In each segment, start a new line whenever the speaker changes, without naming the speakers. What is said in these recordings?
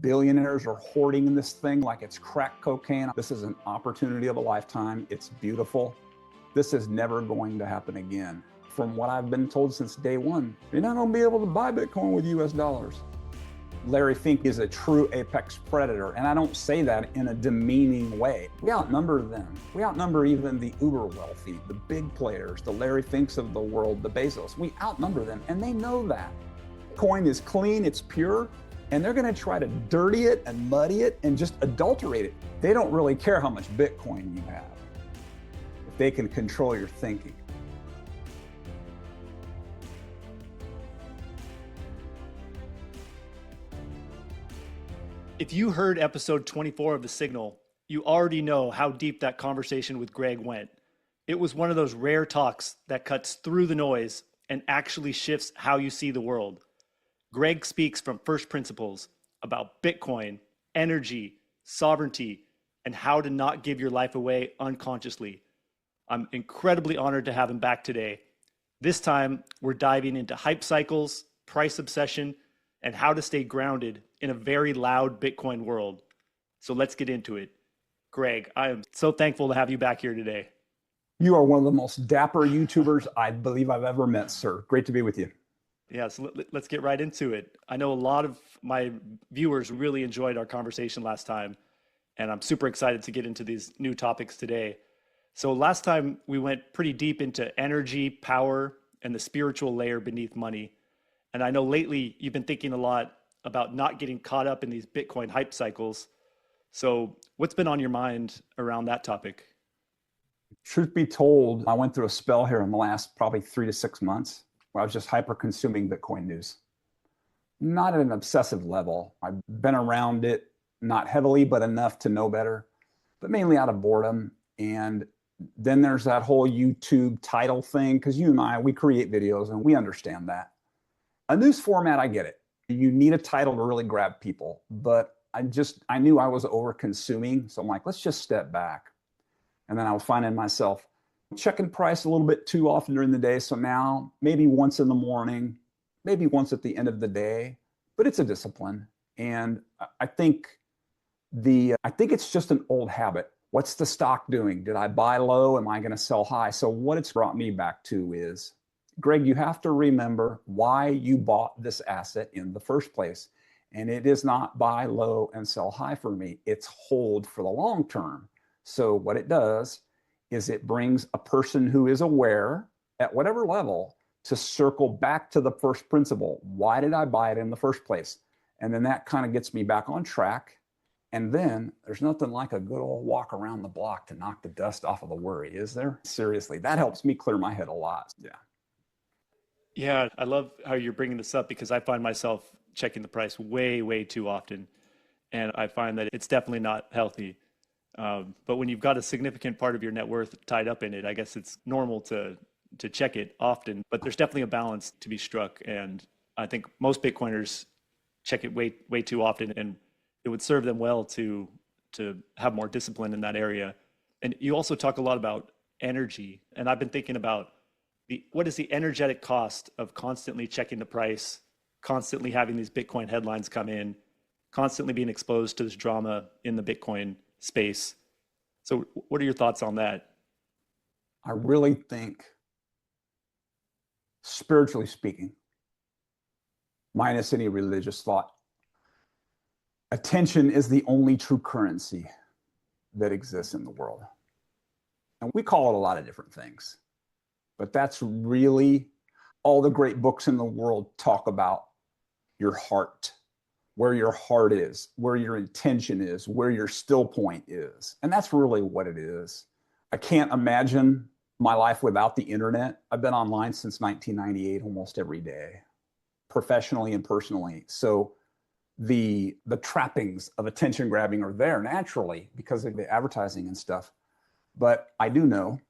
billionaires are hoarding this thing like it's crack cocaine. This is an opportunity of a lifetime. It's beautiful. This is never going to happen again. From what I've been told since day one, you're not going to be able to buy Bitcoin with US dollars. Larry Fink is a true apex predator, and I don't say that in a demeaning way. We outnumber them. We outnumber even the uber wealthy, the big players, the Larry Finks of the world, the Bezos. We outnumber them, and they know that. Bitcoin is clean, it's pure, and they're going to try to dirty it and muddy it and just adulterate it. They don't really care how much Bitcoin you have if they can control your thinking.
If you heard episode 24 of The Signal, you already know how deep that conversation with Greg went. It was one of those rare talks that cuts through the noise and actually shifts how you see the world. Greg speaks from first principles about Bitcoin, energy, sovereignty, and how to not give your life away unconsciously. I'm incredibly honored to have him back today. This time, we're diving into hype cycles, price obsession, and how to stay grounded in a very loud Bitcoin world. So let's get into it. Greg, I am so thankful to have you back here today.
You are one of the most dapper YouTubers I believe I've ever met, sir. Great to be with you.
Yeah, so let's get right into it. I know a lot of my viewers really enjoyed our conversation last time, and I'm super excited to get into these new topics today. So last time we went pretty deep into energy, power, and the spiritual layer beneath money. And I know lately you've been thinking a lot about not getting caught up in these Bitcoin hype cycles. So what's been on your mind around that topic?
Truth be told, I went through a spell here in the last probably 3 to 6 months where I was just hyper consuming Bitcoin news. Not at an obsessive level. I've been around it, not heavily, but enough to know better, but mainly out of boredom. And then there's that whole YouTube title thing, because you and I, we create videos and we understand that. A news format, I get it. You need a title to really grab people, but I knew I was over consuming. So I'm like, let's just step back. And then I was finding myself checking price a little bit too often during the day. So now maybe once in the morning, maybe once at the end of the day, but it's a discipline. And I think it's just an old habit. What's the stock doing? Did I buy low? Am I going to sell high? So what it's brought me back to is, Greg, you have to remember why you bought this asset in the first place. And it is not buy low and sell high for me. It's hold for the long term. So what it does is it brings a person who is aware at whatever level to circle back to the first principle. Why did I buy it in the first place? And then that kind of gets me back on track. And then there's nothing like a good old walk around the block to knock the dust off of the worry, is there? Seriously, that helps me clear my head a lot. Yeah.
Yeah, I love how you're bringing this up because I find myself checking the price way, way too often. And I find that it's definitely not healthy. But when you've got a significant part of your net worth tied up in it, I guess it's normal to check it often. But there's definitely a balance to be struck. And I think most Bitcoiners check it way, way too often. And it would serve them well to have more discipline in that area. And you also talk a lot about energy. And I've been thinking about what is the energetic cost of constantly checking the price, constantly having these Bitcoin headlines come in, constantly being exposed to this drama in the Bitcoin space. So what are your thoughts on that?
I really think, spiritually speaking, minus any religious thought, attention is the only true currency that exists in the world. And we call it a lot of different things. But that's really all the great books in the world talk about your heart, where your heart is, where your intention is, where your still point is. And that's really what it is. I can't imagine my life without the internet. I've been online since 1998, almost every day, professionally and personally. So the trappings of attention grabbing are there naturally because of the advertising and stuff. But I do know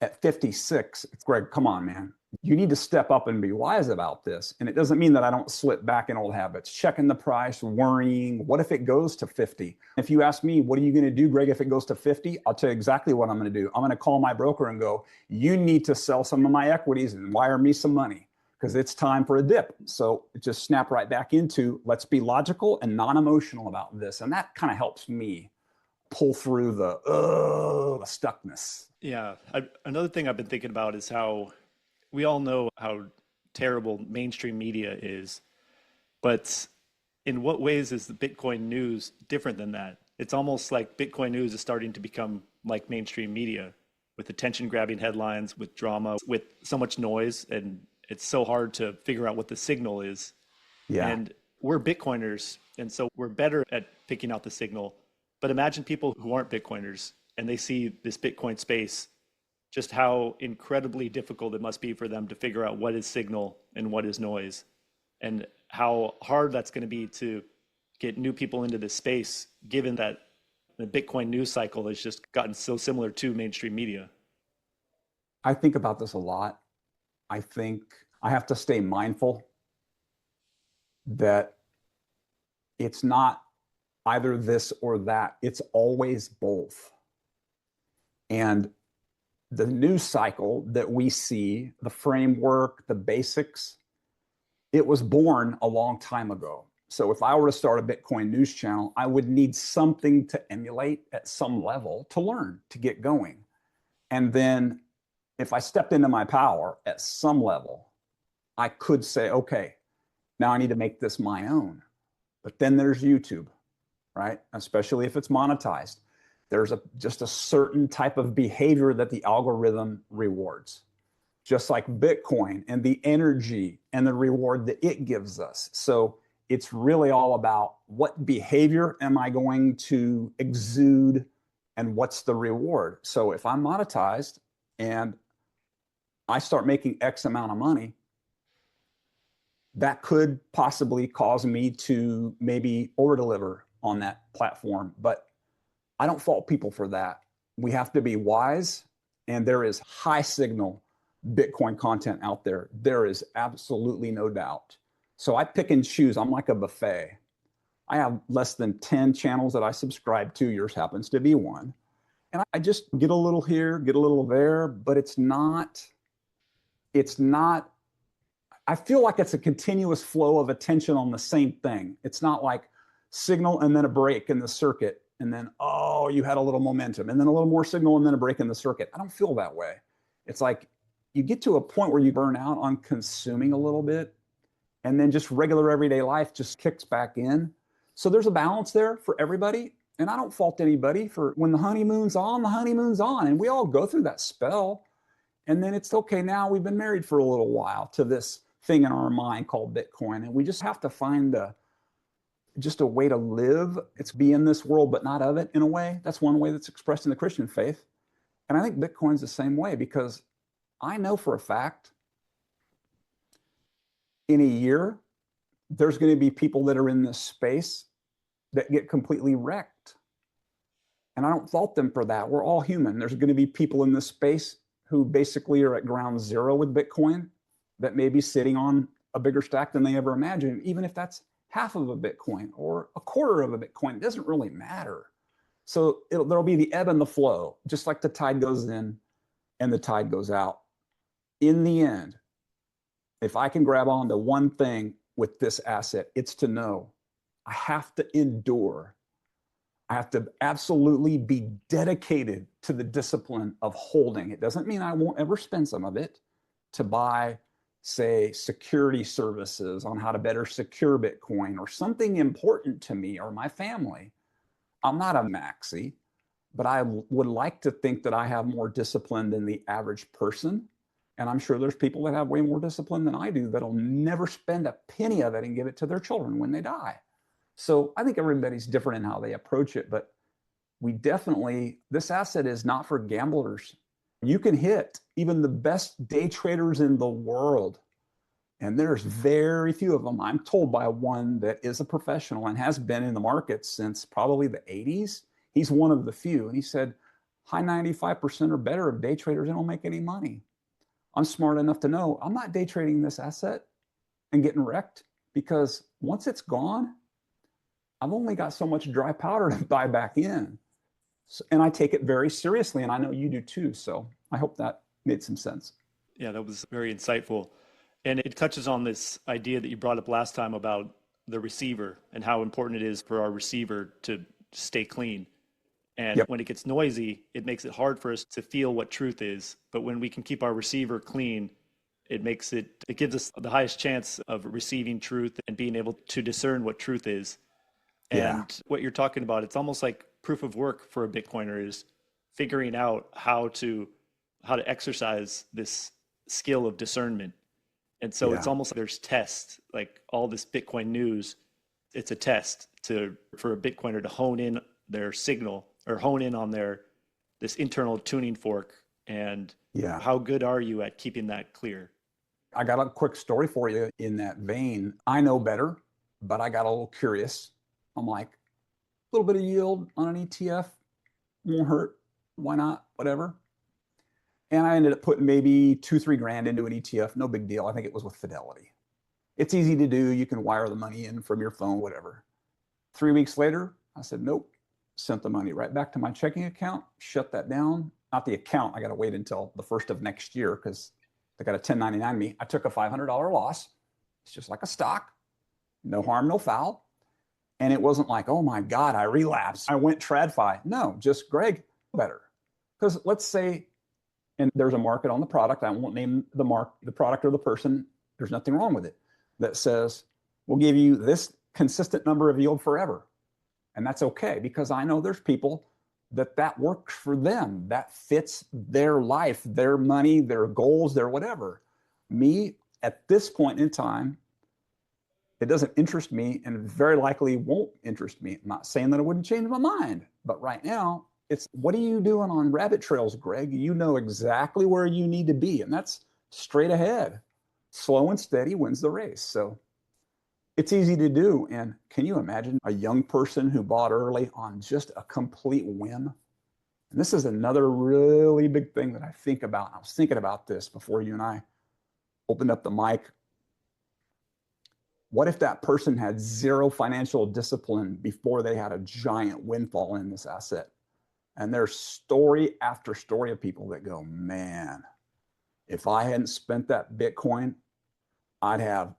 at 56, Greg, come on, man. You need to step up and be wise about this. And it doesn't mean that I don't slip back in old habits, checking the price, worrying. What if it goes to 50? If you ask me, what are you going to do, Greg, if it goes to 50? I'll tell you exactly what I'm going to do. I'm going to call my broker and go, you need to sell some of my equities and wire me some money. because it's time for a dip. So just snap right back into, let's be logical and non-emotional about this. And that kind of helps me pull through the stuckness.
Yeah. Another thing I've been thinking about is how we all know how terrible mainstream media is, but in what ways is the Bitcoin news different than that? It's almost like Bitcoin news is starting to become like mainstream media with attention grabbing headlines, with drama, with so much noise. And it's so hard to figure out what the signal is.
Yeah.
And we're Bitcoiners. And so we're better at picking out the signal. But imagine people who aren't Bitcoiners and they see this Bitcoin space, just how incredibly difficult it must be for them to figure out what is signal and what is noise, and how hard that's going to be to get new people into this space, given that the Bitcoin news cycle has just gotten so similar to mainstream media.
I think about this a lot. I think I have to stay mindful that it's not either this or that. It's always both. And the news cycle that we see, the framework, the basics, it was born a long time ago. So if I were to start a Bitcoin news channel, I would need something to emulate at some level to learn, to get going. And then if I stepped into my power at some level, I could say, okay, now I need to make this my own. But then there's YouTube, right? Especially if it's monetized. There's just a certain type of behavior that the algorithm rewards, just like Bitcoin and the energy and the reward that it gives us. So it's really all about what behavior am I going to exude and what's the reward. So if I'm monetized and I start making X amount of money, that could possibly cause me to maybe over deliver on that platform. But I don't fault people for that. We have to be wise, and there is high signal Bitcoin content out there. There is absolutely no doubt. So I pick and choose. I'm like a buffet. I have less than 10 channels that I subscribe to. Yours happens to be one. And I just get a little here, get a little there, but it's not, I feel like it's a continuous flow of attention on the same thing. It's not like signal and then a break in the circuit, and then, oh, you had a little momentum, and then a little more signal and then a break in the circuit. I don't feel that way. It's like you get to a point where you burn out on consuming a little bit, and then just regular everyday life just kicks back in. So there's a balance there for everybody. And I don't fault anybody for when the honeymoon's on, the honeymoon's on. And we all go through that spell. And then it's okay, now we've been married for a little while to this thing in our mind called Bitcoin. And we just have to find just a way to live. It's be in this world, but not of it in a way. That's one way that's expressed in the Christian faith. And I think Bitcoin's the same way, because I know for a fact in a year, there's going to be people that are in this space that get completely wrecked. And I don't fault them for that. We're all human. There's going to be people in this space who basically are at ground zero with Bitcoin that may be sitting on a bigger stack than they ever imagined, even if that's half of a Bitcoin or a quarter of a Bitcoin. It doesn't really matter. So there'll be the ebb and the flow, just like the tide goes in and the tide goes out. In the end, if I can grab onto one thing with this asset, it's to know I have to endure. I have to absolutely be dedicated to the discipline of holding. It doesn't mean I won't ever spend some of it to buy, say, security services on how to better secure Bitcoin or something important to me or my family. I'm not a maxi, but I would like to think that I have more discipline than the average person. And I'm sure there's people that have way more discipline than I do that'll never spend a penny of it and give it to their children when they die. So I think everybody's different in how they approach it, but we definitely, this asset is not for gamblers. You can hit even the best day traders in the world, and there's very few of them. I'm told by one that is a professional and has been in the market since probably the 80s. He's one of the few, and he said high 95% or better of day traders don't make any money. I'm smart enough to know I'm not day trading this asset and getting wrecked, because once it's gone, I've only got so much dry powder to buy back in. And I take it very seriously, and I know you do too. So I hope that made some sense.
Yeah, that was very insightful. And it touches on this idea that you brought up last time about the receiver and how important it is for our receiver to stay clean. And
Yep.
when it gets noisy, it makes it hard for us to feel what truth is. But when we can keep our receiver clean, it gives us the highest chance of receiving truth and being able to discern what truth is.
Yeah.
And what you're talking about, it's almost like proof of work for a Bitcoiner is figuring out how to exercise this skill of discernment. And so it's
Yeah.
almost like there's tests, like all this Bitcoin news, it's a test for a Bitcoiner to hone in their signal or hone in on this internal tuning fork. And
Yeah.
how good are you at keeping that clear?
I got a quick story for you in that vein. I know better, but I got a little curious. I'm like, a little bit of yield on an ETF won't hurt. Why not? Whatever. And I ended up putting maybe 2-3 grand into an ETF. No big deal. I think it was with Fidelity. It's easy to do. You can wire the money in from your phone, whatever. 3 weeks later, I said, nope. Sent the money right back to my checking account, shut that down. Not the account. I got to wait until the first of next year because they got a 1099 me. I took a $500 loss. It's just like a stock. No harm, no foul. And it wasn't like, oh my God, I relapsed. I went TradFi. No, just Greg, better. Because let's say, and there's a market on the product. I won't name the product or the person. There's nothing wrong with it. That says, we'll give you this consistent number of yield forever. And that's okay, because I know there's people that works for them. That fits their life, their money, their goals, their whatever. Me, at this point in time, it doesn't interest me and very likely won't interest me. I'm not saying that I wouldn't change my mind, but right now, it's what are you doing on rabbit trails, Greg? You know exactly where you need to be, and that's straight ahead. Slow and steady wins the race. So it's easy to do. And can you imagine a young person who bought early on just a complete whim? And this is another really big thing that I think about. I was thinking about this before you and I opened up the mic. What if that person had zero financial discipline before they had a giant windfall in this asset? And there's story after story of people that go, man, if I hadn't spent that Bitcoin, I'd have,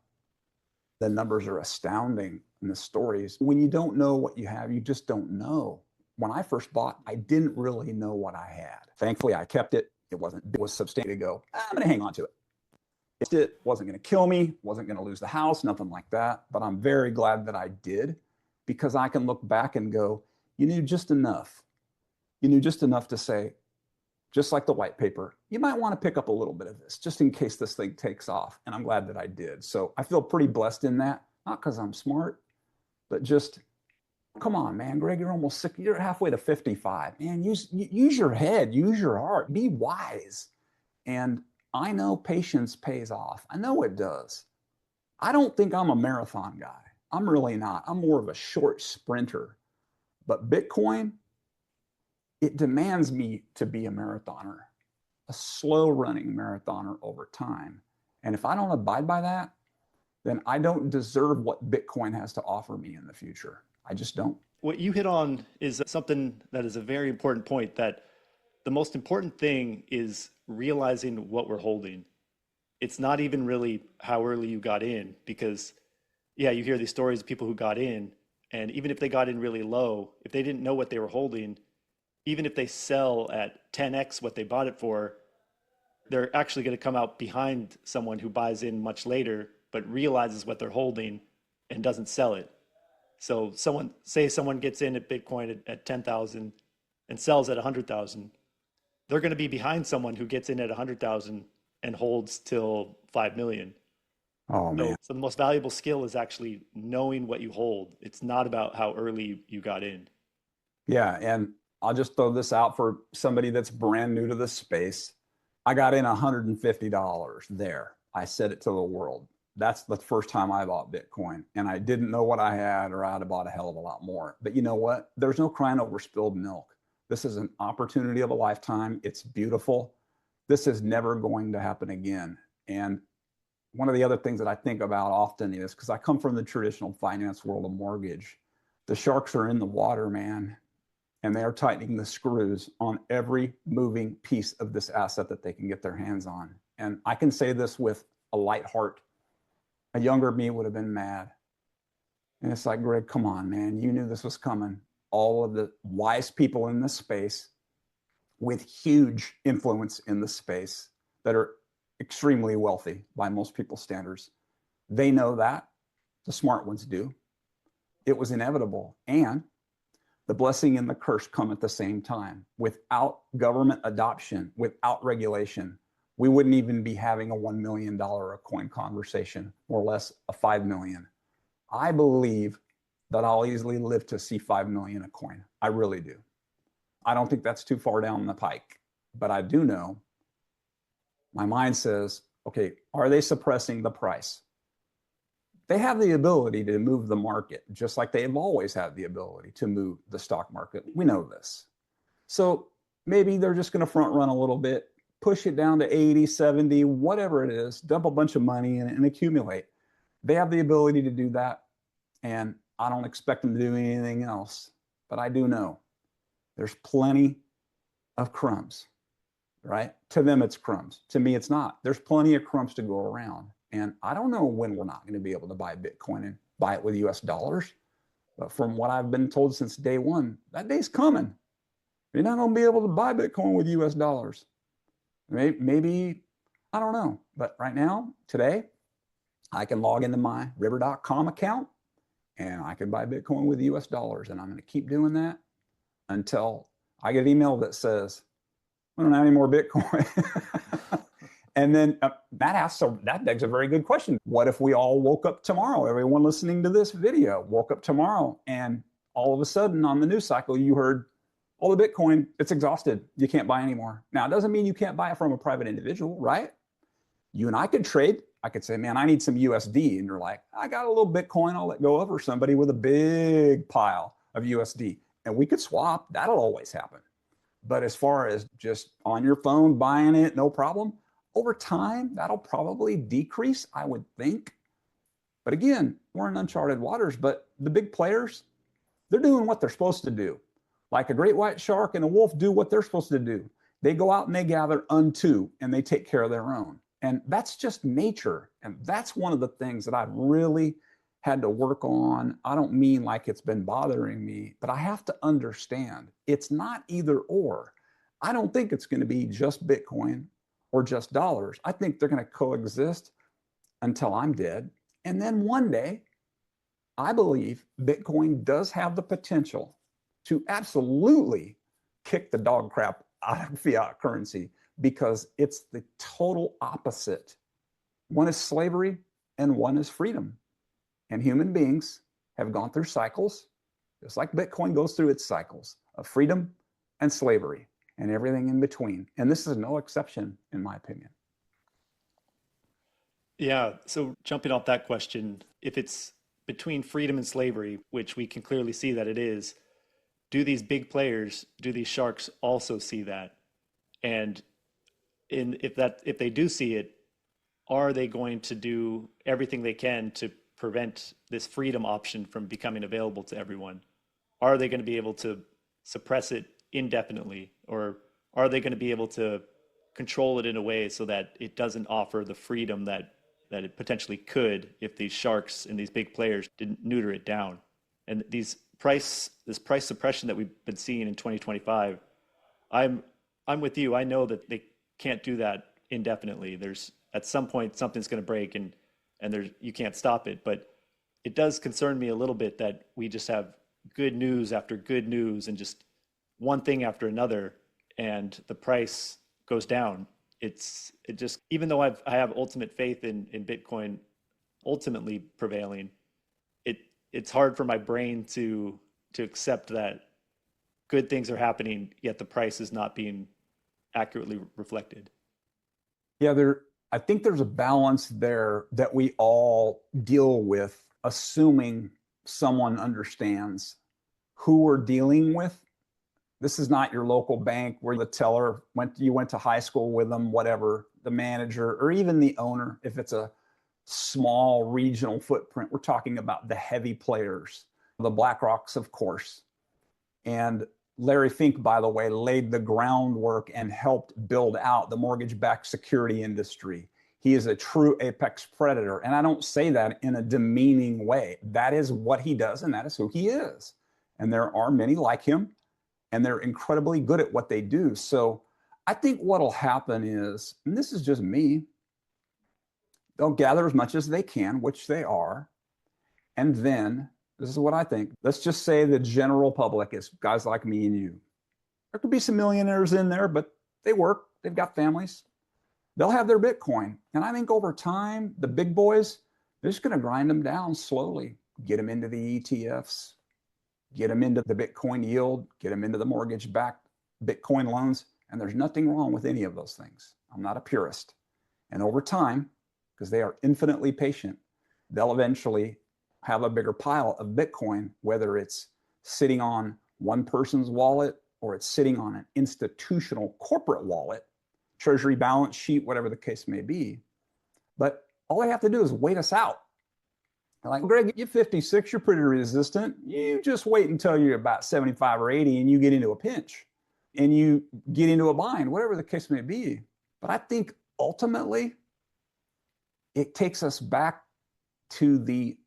the numbers are astounding in the stories. When you don't know what you have, you just don't know. When I first bought, I didn't really know what I had. Thankfully, I kept it. It was substantial to go, I'm going to hang on to it. It wasn't going to kill me, wasn't going to lose the house, nothing like that. But I'm very glad that I did, because I can look back and go, you knew just enough. You knew just enough to say, just like the white paper, you might want to pick up a little bit of this just in case this thing takes off. And I'm glad that I did. So I feel pretty blessed in that, not because I'm smart, but just, come on, man, Greg, you're almost sick. You're halfway to 55. Man, use your head, use your heart, be wise. And I know patience pays off. I know it does. I don't think I'm a marathon guy. I'm really not. I'm more of a short sprinter. But Bitcoin, it demands me to be a marathoner, a slow running marathoner over time. And if I don't abide by that, then I don't deserve what Bitcoin has to offer me in the future. I just don't.
What you hit on is something that is a very important point, that the most important thing is realizing what we're holding. It's not even really how early you got in, because yeah, you hear these stories of people who got in, and even if they got in really low, if they didn't know what they were holding, even if they sell at 10x what they bought it for, they're actually going to come out behind someone who buys in much later, but realizes what they're holding and doesn't sell it. So someone gets in at Bitcoin at 10,000 and sells at 100,000. They're going to be behind someone who gets in at 100,000 and holds till 5 million.
Oh, man.
So the most valuable skill is actually knowing what you hold. It's not about how early you got in.
Yeah. And I'll just throw this out for somebody that's brand new to the space. I got in $150 there. I said it to the world. That's the first time I bought Bitcoin, and I didn't know what I had, or I'd have bought a hell of a lot more. But you know what? There's no crying over spilled milk. This is an opportunity of a lifetime. It's beautiful. This is never going to happen again. And one of the other things that I think about often is, because I come from the traditional finance world of mortgage, the sharks are in the water, man, and they are tightening the screws on every moving piece of this asset that they can get their hands on. And I can say this with a light heart. A younger me would have been mad. And it's like, Greg, come on, man. You knew this was coming. All of the wise people in this space with huge influence in the space that are extremely wealthy by most people's standards, they know that. The smart ones do. It was inevitable. And the blessing and the curse come at the same time. Without government adoption, without regulation, we wouldn't even be having a $1 million a coin conversation, more or less a 5 million. I believe that I'll easily live to see 5 million a coin. I really do. I don't think that's too far down the pike, but I do know my mind says, okay, are they suppressing the price? They have the ability to move the market, just like they've always had the ability to move the stock market. We know this. So maybe they're just going to front run a little bit, push it down to 80, 70, whatever it is, dump a bunch of money in it and accumulate. They have the ability to do that. And I don't expect them to do anything else. But I do know there's plenty of crumbs, right? To them, it's crumbs. To me, it's not. There's plenty of crumbs to go around. And I don't know when we're not going to be able to buy Bitcoin and buy it with US dollars. But from what I've been told since day one, that day's coming. You're not going to be able to buy Bitcoin with US dollars. Maybe, I don't know. But right now, today, I can log into my river.com account and I can buy Bitcoin with US dollars. And I'm going to keep doing that until I get an email that says, we don't have any more Bitcoin. And then that begs a very good question. What if we all woke up tomorrow, everyone listening to this video, woke up tomorrow and all of a sudden on the news cycle, you heard all the Bitcoin, it's exhausted. You can't buy anymore. Now, it doesn't mean you can't buy it from a private individual, right? You and I could trade. I could say, man, I need some USD. And you're like, I got a little Bitcoin I'll let go of, or somebody with a big pile of USD. And we could swap. That'll always happen. But as far as just on your phone, buying it, no problem. Over time, that'll probably decrease, I would think. But again, we're in uncharted waters. But the big players, they're doing what they're supposed to do. Like a great white shark and a wolf do what they're supposed to do. They go out and they gather unto, and they take care of their own. And that's just nature. And that's one of the things that I've really had to work on. I don't mean like it's been bothering me, but I have to understand it's not either or. I don't think it's going to be just Bitcoin or just dollars. I think they're going to coexist until I'm dead. And then one day, I believe Bitcoin does have the potential to absolutely kick the dog crap out of fiat currency, because it's the total opposite. One is slavery and one is freedom. And human beings have gone through cycles, just like Bitcoin goes through its cycles of freedom and slavery and everything in between. And this is no exception, in my opinion.
Yeah. So jumping off that question, if it's between freedom and slavery, which we can clearly see that it is, do these big players, do these sharks also see that? And if they do see it, are they going to do everything they can to prevent this freedom option from becoming available to everyone? Are they going to be able to suppress it indefinitely, or are they going to be able to control it in a way so that it doesn't offer the freedom that it potentially could if these sharks and these big players didn't neuter it down? And this price suppression that we've been seeing in 2025, I'm with you. I know that they can't do that indefinitely. There's at some point something's going to break, and you can't stop it. But it does concern me a little bit that we just have good news after good news and just one thing after another, and the price goes down. It just, even though I have ultimate faith in Bitcoin ultimately prevailing, it's hard for my brain to accept that good things are happening, yet the price is not being accurately reflected.
Yeah, I think there's a balance there that we all deal with, assuming someone understands who we're dealing with. This is not your local bank where the teller you went to high school with them, whatever, the manager, or even the owner. If it's a small regional footprint, we're talking about the heavy players, the BlackRocks, of course. And Larry Fink, by the way, laid the groundwork and helped build out the mortgage-backed security industry. He is a true apex predator. And I don't say that in a demeaning way. That is what he does, and that is who he is. And there are many like him, and they're incredibly good at what they do. So I think what'll happen is, and this is just me, they'll gather as much as they can, which they are. And then, this is what I think. Let's just say the general public is guys like me and you. There could be some millionaires in there, but they work, they've got families. They'll have their Bitcoin. And I think over time, the big boys, they're just going to grind them down slowly, get them into the ETFs, get them into the Bitcoin yield, get them into the mortgage-backed Bitcoin loans. And there's nothing wrong with any of those things. I'm not a purist. And over time, because they are infinitely patient, they'll eventually have a bigger pile of Bitcoin, whether it's sitting on one person's wallet or it's sitting on an institutional corporate wallet, treasury balance sheet, whatever the case may be. But all they have to do is wait us out. They're like, Greg, you're 56, you're pretty resistant. You just wait until you're about 75 or 80 and you get into a pinch and you get into a bind, whatever the case may be. But I think ultimately it takes us back to the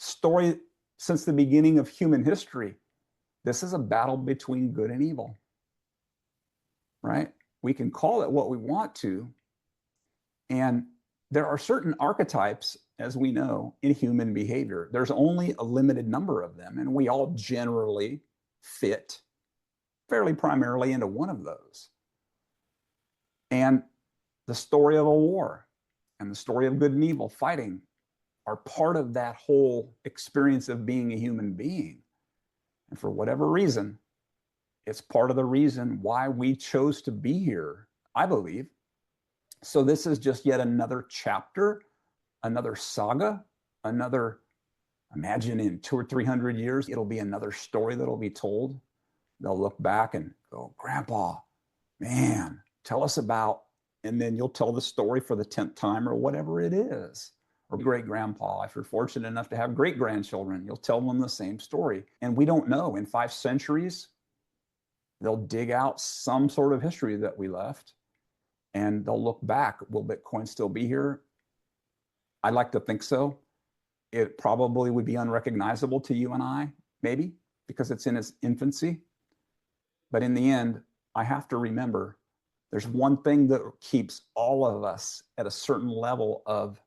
story since the beginning of human history. This is a battle between good and evil, right? We can call it what we want to. And there are certain archetypes, as we know, in human behavior. There's only a limited number of them, and we all generally fit fairly primarily into one of those. And the story of a war and the story of good and evil fighting are part of that whole experience of being a human being. And for whatever reason, it's part of the reason why we chose to be here, I believe. So this is just yet another chapter, another saga, another, imagine in 200 or 300 years, it'll be another story that'll be told. They'll look back and go, Grandpa, man, tell us about, and then you'll tell the story for the 10th time or whatever it is. Or great grandpa, if you're fortunate enough to have great grandchildren, you'll tell them the same story. And we don't know, in 5 centuries, they'll dig out some sort of history that we left and they'll look back. Will Bitcoin still be here? I'd like to think so. It probably would be unrecognizable to you and I, maybe, because it's in its infancy. But in the end, I have to remember there's one thing that keeps all of us at a certain level of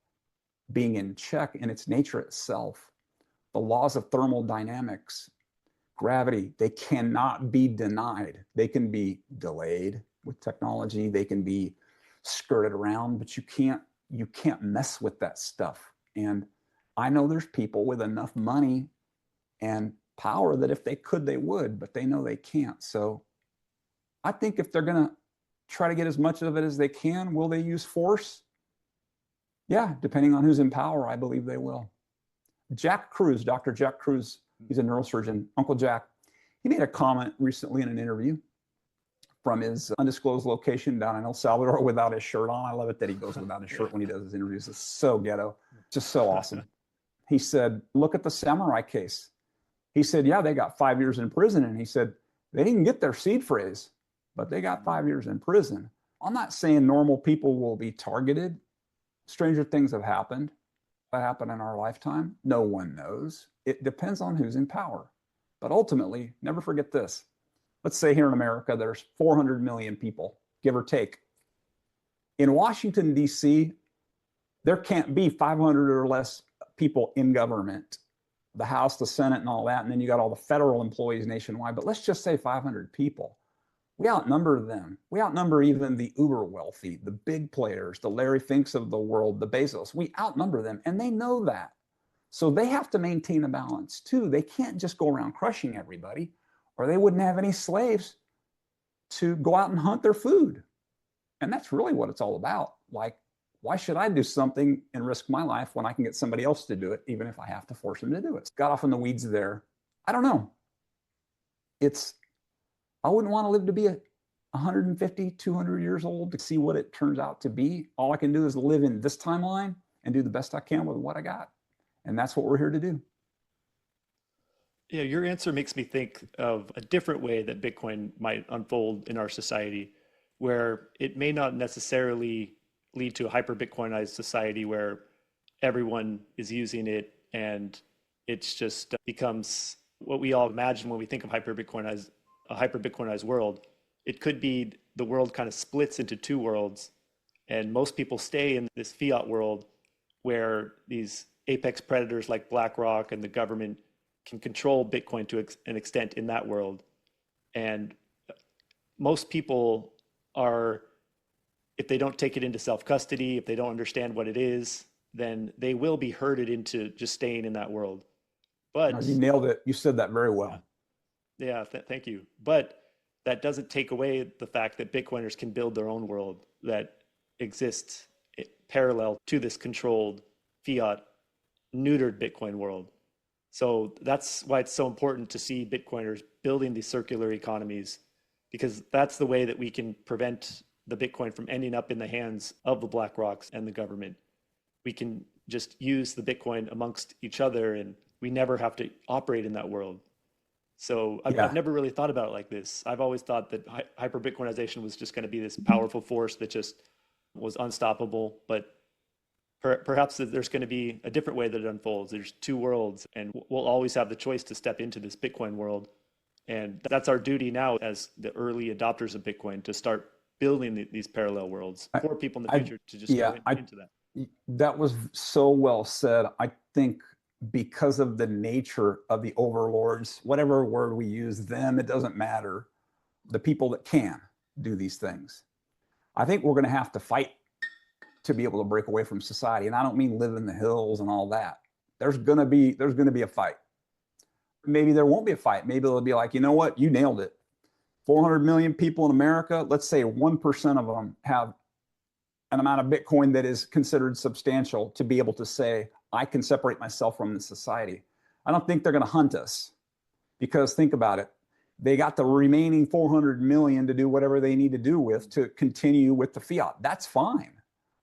being in check, and it's nature itself. The laws of thermodynamics, gravity, they cannot be denied. They can be delayed with technology. They can be skirted around, but you can't mess with that stuff. And I know there's people with enough money and power that if they could, they would, but they know they can't. So I think if they're going to try to get as much of it as they can, will they use force? Yeah, depending on who's in power, I believe they will. Jack Kruse, Dr. Jack Kruse, he's a neurosurgeon, Uncle Jack, he made a comment recently in an interview from his undisclosed location down in El Salvador without his shirt on. I love it that he goes without his shirt when he does his interviews. It's so ghetto, just so awesome. He said, look at the samurai case. He said, yeah, they got 5 years in prison. And he said, they didn't get their seed phrase, but they got 5 years in prison. I'm not saying normal people will be targeted. Stranger things have happened. What happened in our lifetime? No one knows. It depends on who's in power. But ultimately, never forget this. Let's say here in America, there's 400 million people, give or take. In Washington, D.C., there can't be 500 or less people in government, the House, the Senate, and all that. And then you got all the federal employees nationwide. But let's just say 500 people. We outnumber them. We outnumber even the uber wealthy, the big players, the Larry Finks of the world, the Bezos. We outnumber them, and they know that. So they have to maintain a balance too. They can't just go around crushing everybody, or they wouldn't have any slaves to go out and hunt their food. And that's really what it's all about. Like, why should I do something and risk my life when I can get somebody else to do it, even if I have to force them to do it? Got off in the weeds there. I don't know. I wouldn't want to live to be 150, 200 years old to see what it turns out to be. All I can do is live in this timeline and do the best I can with what I got. And that's what we're here to do.
Yeah, your answer makes me think of a different way that Bitcoin might unfold in our society, where it may not necessarily lead to a hyper Bitcoinized society where everyone is using it and it's just becomes what we all imagine when we think of a hyper Bitcoinized world. It could be the world kind of splits into two worlds, and most people stay in this fiat world where these apex predators like BlackRock and the government can control Bitcoin to an extent in that world. And most people are, if they don't take it into self-custody, if they don't understand what it is, then they will be herded into just staying in that world. But
You nailed it. You said that very well.
yeah, thank you. But that doesn't take away the fact that Bitcoiners can build their own world that exists parallel to this controlled fiat neutered Bitcoin world. So that's why it's so important to see Bitcoiners building these circular economies, because that's the way that we can prevent the Bitcoin from ending up in the hands of the BlackRocks and the government. We can just use the Bitcoin amongst each other and we never have to operate in that world. So I've never really thought about it like this. I've always thought that hyper Bitcoinization was just going to be this powerful force that just was unstoppable. But perhaps there's going to be a different way that it unfolds. There's two worlds, and we'll always have the choice to step into this Bitcoin world. And that's our duty now as the early adopters of Bitcoin, to start building these parallel worlds for people in the future to just go into that.
That was so well said. I think because of the nature of the overlords, whatever word we use, them, it doesn't matter, the people that can do these things, I think we're going to have to fight to be able to break away from society. And I don't mean live in the hills and all that. There's going to be a fight. Maybe there won't be a fight. Maybe it'll be like, you know what? You nailed it. 400 million people in America, let's say 1% of them have an amount of Bitcoin that is considered substantial to be able to say, I can separate myself from the society. I don't think they're going to hunt us, because think about it. They got the remaining 400 million to do whatever they need to do with to continue with the fiat. That's fine,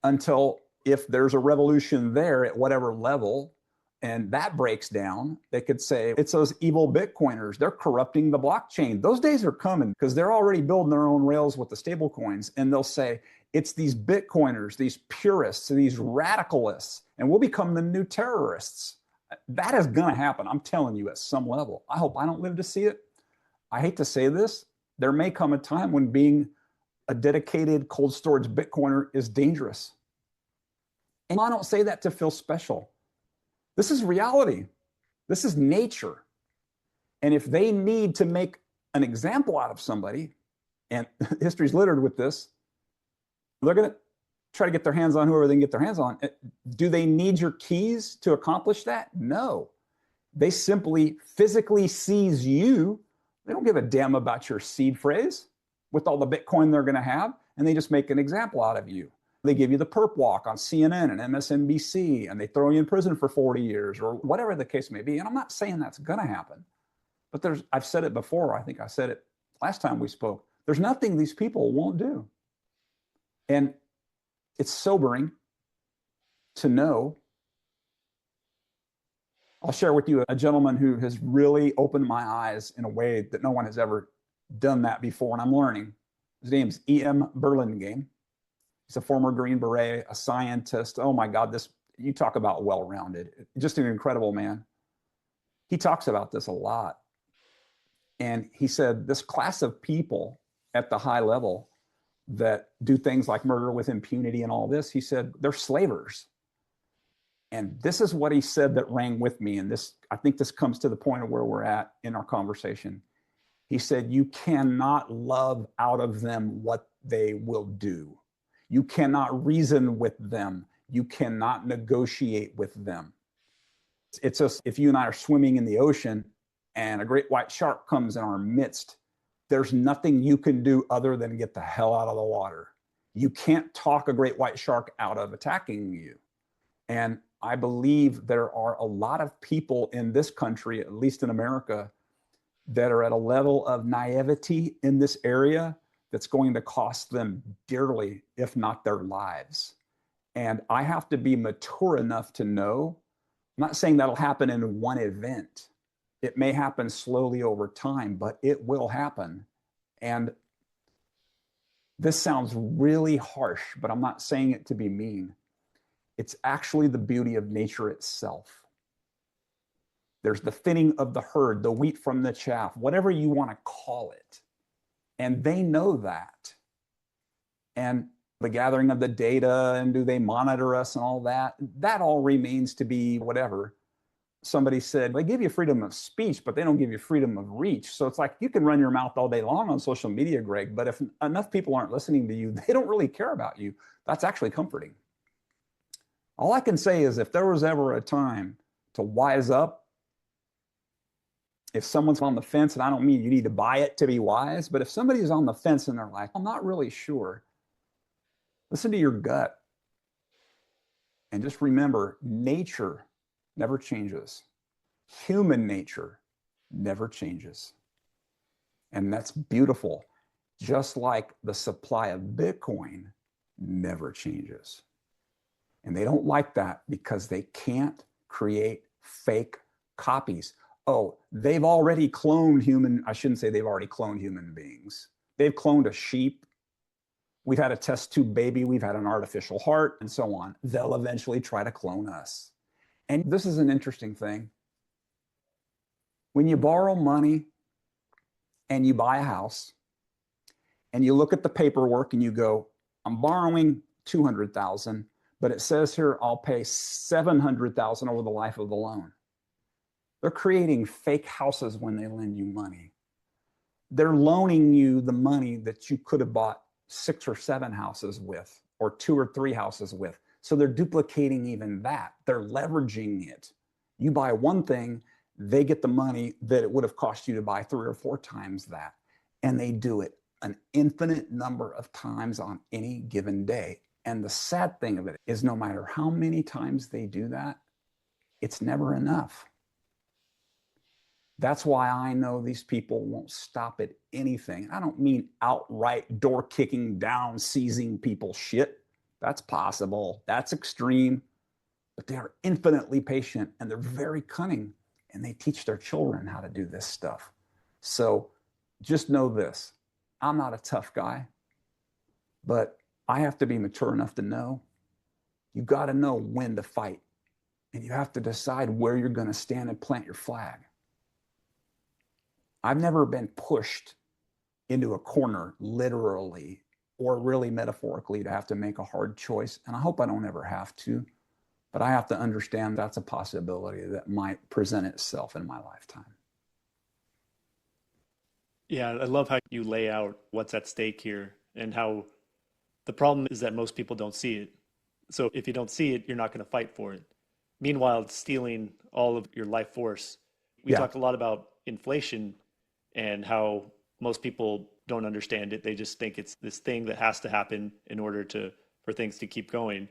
until if there's a revolution there at whatever level and that breaks down, they could say it's those evil Bitcoiners. They're corrupting the blockchain. Those days are coming, because they're already building their own rails with the stable coins. And they'll say it's these Bitcoiners, these purists, these radicalists, and we'll become the new terrorists. That is going to happen. I'm telling you, at some level. I hope I don't live to see it. I hate to say this. There may come a time when being a dedicated cold storage Bitcoiner is dangerous. And I don't say that to feel special. This is reality. This is nature. And if they need to make an example out of somebody, and history's littered with this, they're going to try to get their hands on whoever they can get their hands on. Do they need your keys to accomplish that? No. They simply physically seize you. They don't give a damn about your seed phrase with all the Bitcoin they're going to have, and they just make an example out of you. They give you the perp walk on CNN and MSNBC, and they throw you in prison for 40 years or whatever the case may be. And I'm not saying that's going to happen, but I've said it before. I think I said it last time we spoke. There's nothing these people won't do. And it's sobering to know. I'll share with you a gentleman who has really opened my eyes in a way that no one has ever done that before, and I'm learning. His name's E.M. Burlingame. He's a former Green Beret, a scientist. Oh my God, you talk about well-rounded. Just an incredible man. He talks about this a lot. And he said this class of people at the high level that do things like murder with impunity and all this, he said, they're slavers. And this is what he said that rang with me. And I think this comes to the point of where we're at in our conversation. He said, you cannot love out of them what they will do. You cannot reason with them. You cannot negotiate with them. It's just, if you and I are swimming in the ocean and a great white shark comes in our midst, there's nothing you can do other than get the hell out of the water. You can't talk a great white shark out of attacking you. And I believe there are a lot of people in this country, at least in America, that are at a level of naivety in this area that's going to cost them dearly, if not their lives. And I have to be mature enough to know, I'm not saying that'll happen in one event. It may happen slowly over time, but it will happen. And This sounds really harsh, but I'm not saying it to be mean. It's actually the beauty of nature itself. There's the thinning of the herd, the wheat from the chaff, whatever you want to call it. And they know that. And the gathering of the data and do they monitor us and all that, that all remains to be whatever. Somebody said, they give you freedom of speech, but they don't give you freedom of reach. So it's like you can run your mouth all day long on social media, Greg, but if enough people aren't listening to you, they don't really care about you. That's actually comforting. All I can say is if there was ever a time to wise up, if someone's on the fence, and I don't mean you need to buy it to be wise, but if somebody's on the fence and they're like, I'm not really sure, listen to your gut. And just remember, nature never changes. Human nature never changes. And that's beautiful. Just like the supply of Bitcoin never changes. And they don't like that because they can't create fake copies. Oh, they've already cloned I shouldn't say they've already cloned human beings. They've cloned a sheep. We've had a test tube baby. We've had an artificial heart and so on. They'll eventually try to clone us. And this is an interesting thing. When you borrow money and you buy a house and you look at the paperwork and you go, I'm borrowing $200,000, but it says here I'll pay $700,000 over the life of the loan. They're creating fake houses when they lend you money. They're loaning you the money that you could have bought 6 or 7 houses with, or 2 or 3 houses with. So they're duplicating even that. They're leveraging it. You buy one thing, they get the money that it would have cost you to buy 3 or 4 times that. And they do it an infinite number of times on any given day. And the sad thing of it is no matter how many times they do that, it's never enough. That's why I know these people won't stop at anything. I don't mean outright door kicking down, seizing people's shit. That's possible. That's extreme. But they are infinitely patient and they're very cunning and they teach their children how to do this stuff. So just know this. I'm not a tough guy, but I have to be mature enough to know you got to know when to fight and you have to decide where you're going to stand and plant your flag. I've never been pushed into a corner, literally, or really metaphorically, to have to make a hard choice. And I hope I don't ever have to, but I have to understand that's a possibility that might present itself in my lifetime.
Yeah, I love how you lay out what's at stake here and how the problem is that most people don't see it. So if you don't see it, you're not going to fight for it. Meanwhile, it's stealing all of your life force. We
Yeah.
talk a lot about inflation and how most people don't understand it. They just think it's this thing that has to happen in order for things to keep going.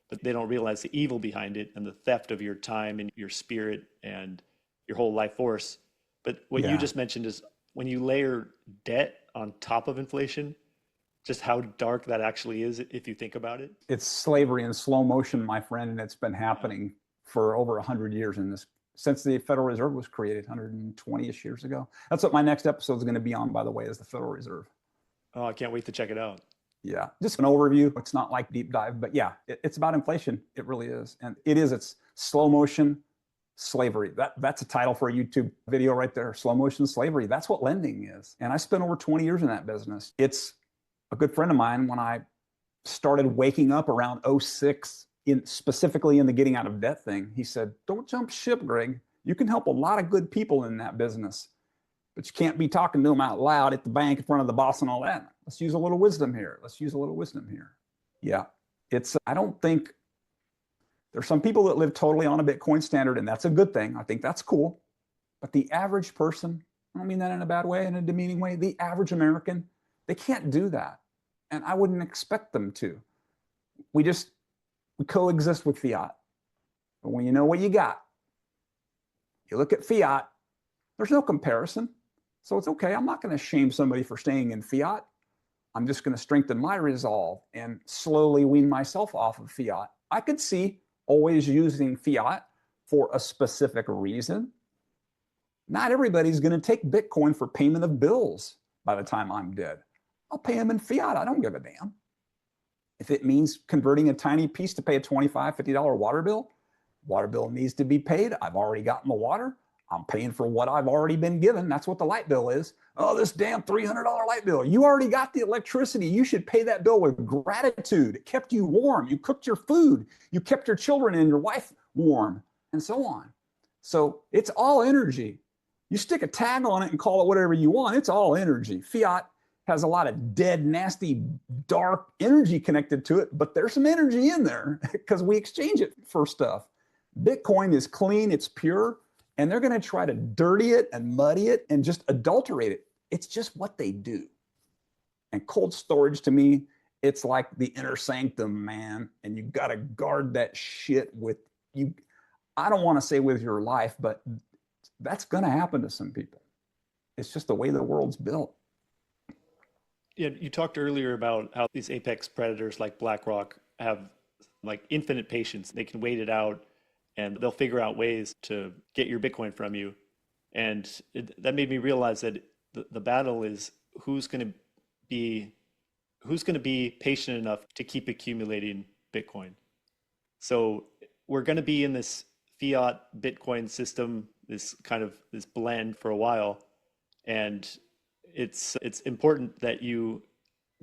But they don't realize the evil behind it and the theft of your time and your spirit and your whole life force. But what you
Yeah.
just mentioned is when you layer debt on top of inflation, just how dark that actually is if you think about it.
It's slavery in slow motion, my friend, and it's been happening for over 100 years in this since the Federal Reserve was created 120-ish years ago. That's what my next episode is going to be on, by the way, is the Federal Reserve.
Oh, I can't wait to check it out.
Yeah, just an overview. It's not like deep dive, but yeah, it's about inflation. It really is. And it's slow motion slavery. That's a title for a YouTube video right there, slow motion slavery. That's what lending is. And I spent over 20 years in that business. It's a good friend of mine when I started waking up around 06, specifically in the getting out of debt thing. He said, don't jump ship, Greg. You can help a lot of good people in that business, but you can't be talking to them out loud at the bank in front of the boss and all that. Let's use a little wisdom here. Yeah, I don't think, there's some people that live totally on a Bitcoin standard, and that's a good thing. I think that's cool. But the average person, I don't mean that in a bad way, in a demeaning way, the average American, they can't do that. And I wouldn't expect them to. We coexist with fiat. But when you know what you got, you look at fiat, there's no comparison. So it's okay. I'm not going to shame somebody for staying in fiat. I'm just going to strengthen my resolve and slowly wean myself off of fiat. I could see always using fiat for a specific reason. Not everybody's going to take Bitcoin for payment of bills by the time I'm dead. I'll pay them in fiat. I don't give a damn. If it means converting a tiny piece to pay a $25, $50 water bill needs to be paid. I've already gotten the water. I'm paying for what I've already been given. That's what the light bill is. Oh, this damn $300 light bill. You already got the electricity. You should pay that bill with gratitude. It kept you warm. You cooked your food. You kept your children and your wife warm, and so on. So it's all energy. You stick a tag on it and call it whatever you want. It's all energy. Fiat has a lot of dead, nasty, dark energy connected to it, but there's some energy in there because we exchange it for stuff. Bitcoin is clean, it's pure, and they're going to try to dirty it and muddy it and just adulterate it. It's just what they do. And cold storage, to me, it's like the inner sanctum, man. And you got to guard that shit with you. I don't want to say with your life, but that's going to happen to some people. It's just the way the world's built.
Yeah, you talked earlier about how these apex predators like BlackRock have like infinite patience. They can wait it out and they'll figure out ways to get your Bitcoin from you. And that made me realize that the battle is who's going to be patient enough to keep accumulating Bitcoin. So we're going to be in this fiat Bitcoin system, this blend for a while. And it's important that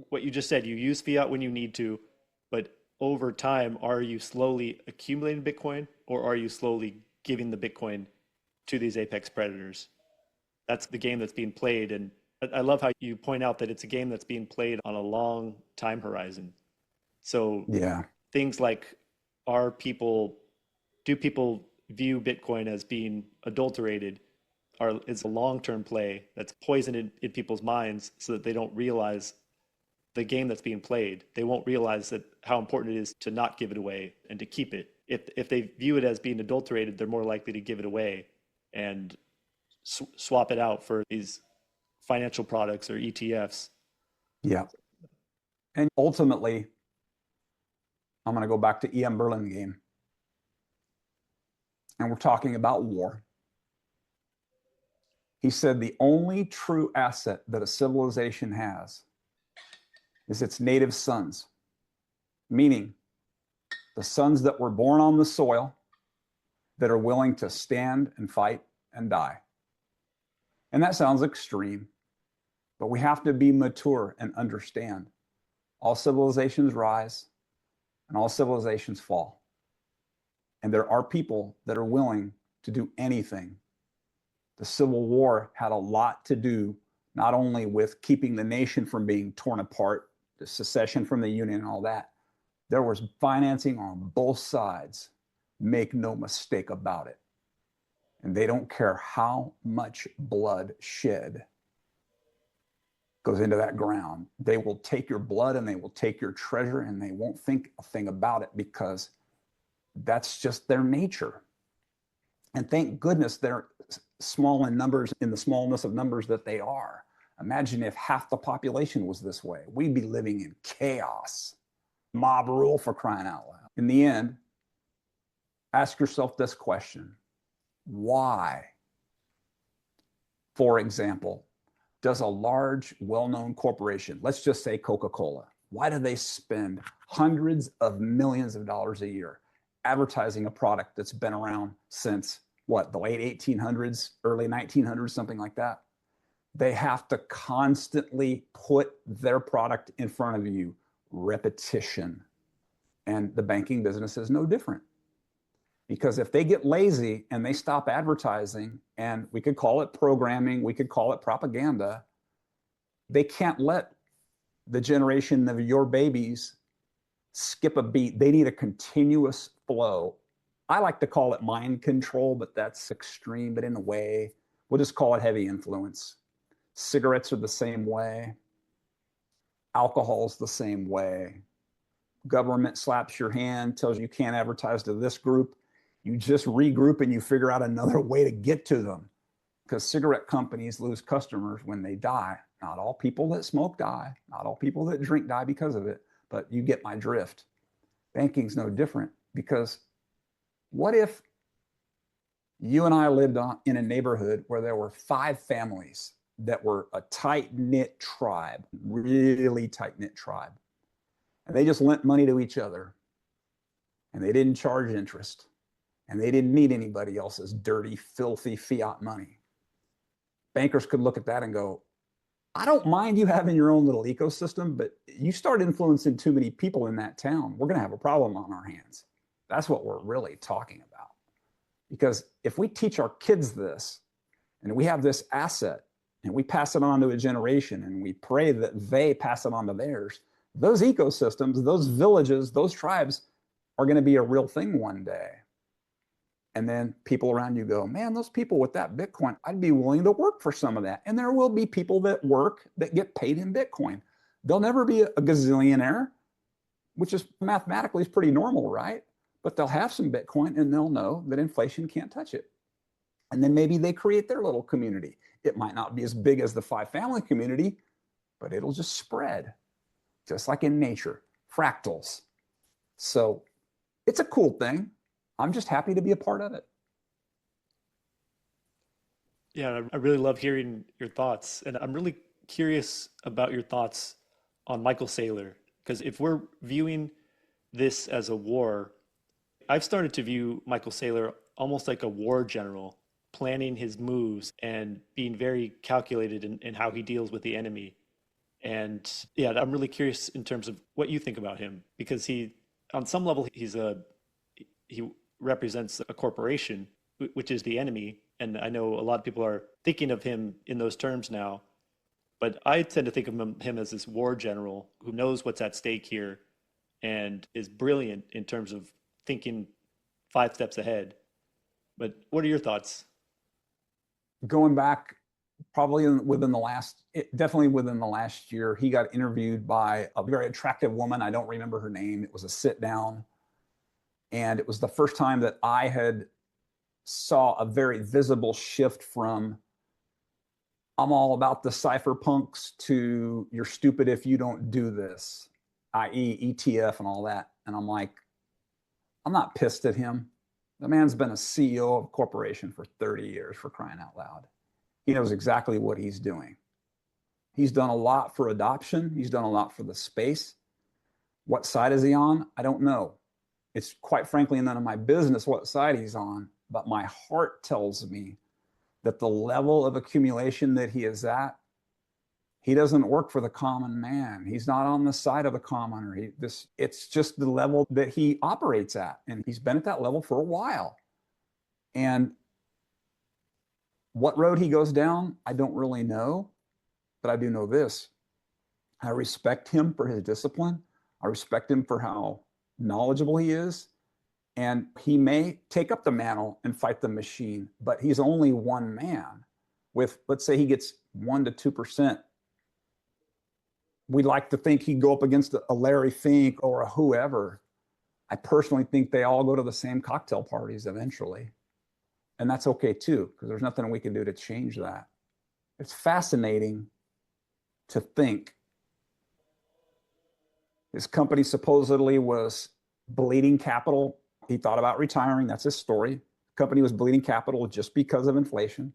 what you just said, you use fiat when you need to, but over time, are you slowly accumulating Bitcoin or are you slowly giving the Bitcoin to these apex predators? That's the game that's being played. And I love how you point out that it's a game that's being played on a long time horizon. So
yeah,
things like do people view Bitcoin as being adulterated? It's a long-term play that's poisoned in people's minds so that they don't realize the game that's being played. They won't realize that how important it is to not give it away and to keep it. If they view it as being adulterated, they're more likely to give it away and swap it out for these financial products or ETFs.
yeah. And ultimately, I'm going to go back to E.M. Burlingame. And we're talking about war. He said the only true asset that a civilization has is its native sons, meaning the sons that were born on the soil that are willing to stand and fight and die. And that sounds extreme, but we have to be mature and understand all civilizations rise and all civilizations fall. And there are people that are willing to do anything. The Civil War had a lot to do not only with keeping the nation from being torn apart, the secession from the Union and all that. There was financing on both sides. Make no mistake about it. And they don't care how much blood shed goes into that ground. They will take your blood and they will take your treasure and they won't think a thing about it because that's just their nature. And thank goodness they're small in numbers, in the smallness of numbers that they are. Imagine if half the population was this way. We'd be living in chaos. Mob rule, for crying out loud. In the end, ask yourself this question. Why, for example, does a large, well-known corporation, let's just say Coca-Cola, why do they spend hundreds of millions of dollars a year advertising a product that's been around since, the late 1800s, early 1900s, something like that? They have to constantly put their product in front of you. Repetition. And the banking business is no different. Because if they get lazy and they stop advertising, and we could call it programming, we could call it propaganda, they can't let the generation of your babies skip a beat. They need a continuous flow. I like to call it mind control, but that's extreme, but in a way, we'll just call it heavy influence. Cigarettes are the same way. Alcohol's the same way. Government slaps your hand, tells you can't advertise to this group. You just regroup and you figure out another way to get to them. Because cigarette companies lose customers when they die. Not all people that smoke die. Not all people that drink die because of it. But you get my drift. Banking's no different. Because what if you and I lived in a neighborhood where there were 5 families that were a tight-knit tribe, really tight-knit tribe. And they just lent money to each other. And they didn't charge interest. And they didn't need anybody else's dirty, filthy fiat money. Bankers could look at that and go, I don't mind you having your own little ecosystem, but you start influencing too many people in that town, we're going to have a problem on our hands. That's what we're really talking about. Because if we teach our kids this, and we have this asset, and we pass it on to a generation, and we pray that they pass it on to theirs, those ecosystems, those villages, those tribes are going to be a real thing one day. And then people around you go, man, those people with that Bitcoin, I'd be willing to work for some of that. And there will be people that work that get paid in Bitcoin. They'll never be a gazillionaire, which is mathematically is pretty normal, right? But they'll have some Bitcoin and they'll know that inflation can't touch it. And then maybe they create their little community. It might not be as big as the 5-family community, but it'll just spread, just like in nature, fractals. So it's a cool thing. I'm just happy to be a part of it.
Yeah, I really love hearing your thoughts. And I'm really curious about your thoughts on Michael Saylor. Because if we're viewing this as a war, I've started to view Michael Saylor almost like a war general, planning his moves and being very calculated in how he deals with the enemy. And yeah, I'm really curious in terms of what you think about him, because he, on some level, he represents a corporation, which is the enemy. And I know a lot of people are thinking of him in those terms now, but I tend to think of him as this war general who knows what's at stake here and is brilliant in terms of thinking 5 steps ahead. But what are your thoughts?
Going back probably definitely within the last year, he got interviewed by a very attractive woman. I don't remember her name. It was a sit down. And it was the first time that I had saw a very visible shift from I'm all about the cypherpunks to you're stupid if you don't do this, i.e. ETF and all that. And I'm like, I'm not pissed at him. The man's been a CEO of a corporation for 30 years, for crying out loud. He knows exactly what he's doing. He's done a lot for adoption. He's done a lot for the space. What side is he on? I don't know. It's quite frankly none of my business what side he's on, but my heart tells me that the level of accumulation that he is at, he doesn't work for the common man. He's not on the side of the commoner. It's just the level that he operates at. And he's been at that level for a while. And what road he goes down, I don't really know, but I do know this. I respect him for his discipline. I respect him for how knowledgeable he is. And he may take up the mantle and fight the machine, but he's only one man. With, let's say he gets 1% to 2%. We'd like to think he'd go up against a Larry Fink or a whoever. I personally think they all go to the same cocktail parties eventually. And that's okay too, because there's nothing we can do to change that. It's fascinating to think his company supposedly was bleeding capital. He thought about retiring. That's his story. The company was bleeding capital just because of inflation.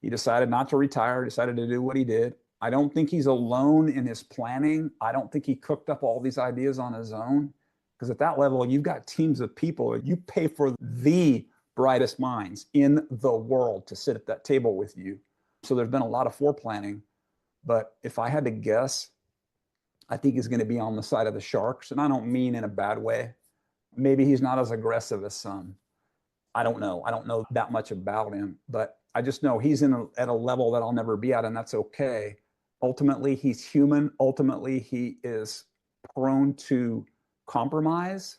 He decided not to retire, decided to do what he did. I don't think he's alone in his planning. I don't think he cooked up all these ideas on his own, because at that level, you've got teams of people. You pay for the brightest minds in the world to sit at that table with you. So there's been a lot of foreplanning. But if I had to guess, I think he's going to be on the side of the sharks. And I don't mean in a bad way. Maybe he's not as aggressive as some. I don't know. I don't know that much about him, but I just know he's at a level that I'll never be at, and that's okay. Ultimately, he's human. Ultimately, he is prone to compromise.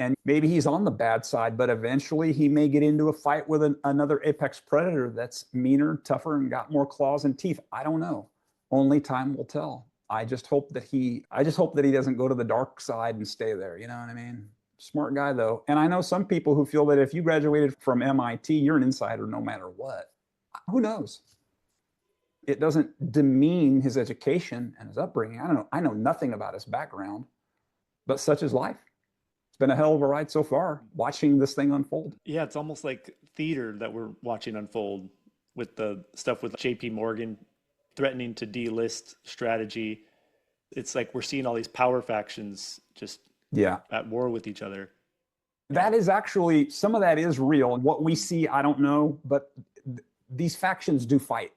And maybe he's on the bad side, but eventually he may get into a fight with another apex predator that's meaner, tougher, and got more claws and teeth. I don't know. Only time will tell. I just hope that he doesn't go to the dark side and stay there. You know what I mean? Smart guy though. And I know some people who feel that if you graduated from MIT, you're an insider no matter what. Who knows? It doesn't demean his education and his upbringing. I don't know. I know nothing about his background, but such is life. It's been a hell of a ride so far, watching this thing unfold.
Yeah, it's almost like theater that we're watching unfold. with the stuff with JP Morgan threatening to delist strategy. It's like we're seeing all these power factions just
Yeah.
at war with each other.
That is actually, some of that is real. And what we see, I don't know, but these factions do fight.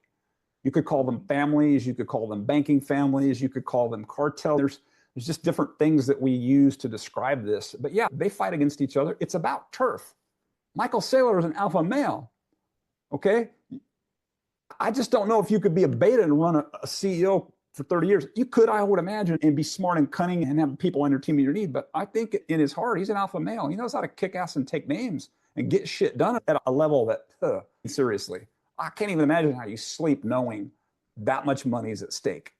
You could call them families, you could call them banking families, you could call them cartels. There's just different things that we use to describe this. But yeah, they fight against each other. It's about turf. Michael Saylor is an alpha male. Okay? I just don't know if you could be a beta and run a CEO for 30 years. You could, I would imagine, and be smart and cunning and have people on your team in your need. But I think in his heart, he's an alpha male. He knows how to kick ass and take names and get shit done at a level that, seriously, I can't even imagine how you sleep knowing that much money is at stake.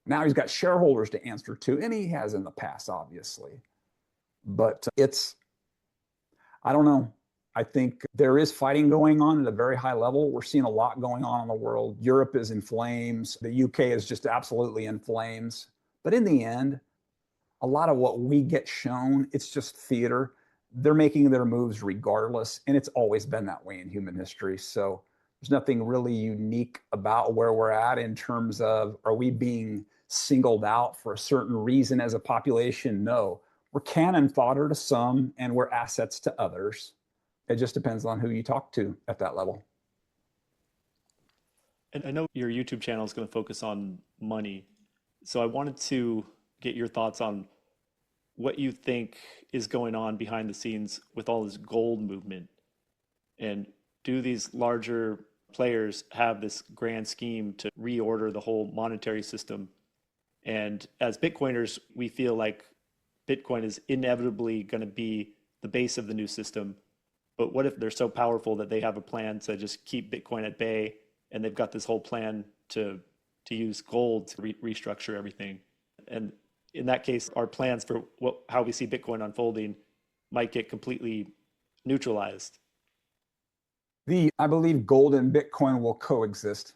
Now he's got shareholders to answer to, and he has in the past, obviously. But I don't know. I think there is fighting going on at a very high level. We're seeing a lot going on in the world. Europe is in flames. The UK is just absolutely in flames. But in the end, a lot of what we get shown, it's just theater. They're making their moves regardless, and it's always been that way in human history. So there's nothing really unique about where we're at in terms of, are we being singled out for a certain reason as a population? No. We're cannon fodder to some, and we're assets to others. It just depends on who you talk to at that level.
And I know your YouTube channel is going to focus on money. So I wanted to get your thoughts on what you think is going on behind the scenes with all this gold movement. And do these larger players have this grand scheme to reorder the whole monetary system? And as Bitcoiners, we feel like Bitcoin is inevitably going to be the base of the new system. But what if they're so powerful that they have a plan to just keep Bitcoin at bay, and they've got this whole plan to use gold to restructure everything? And in that case, our plans for how we see Bitcoin unfolding might get completely neutralized.
I believe gold and Bitcoin will coexist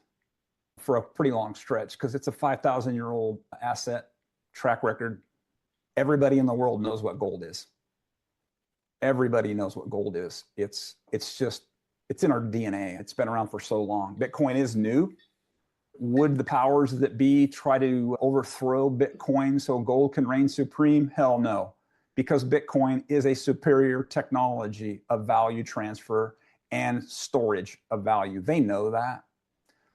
for a pretty long stretch because it's a 5,000-year-old asset track record. Everybody in the world knows what gold is. Everybody knows what gold is. It's in our DNA. It's been around for so long. Bitcoin is new. Would the powers that be try to overthrow Bitcoin so gold can reign supreme? Hell no, because Bitcoin is a superior technology of value transfer and storage of value. They know that.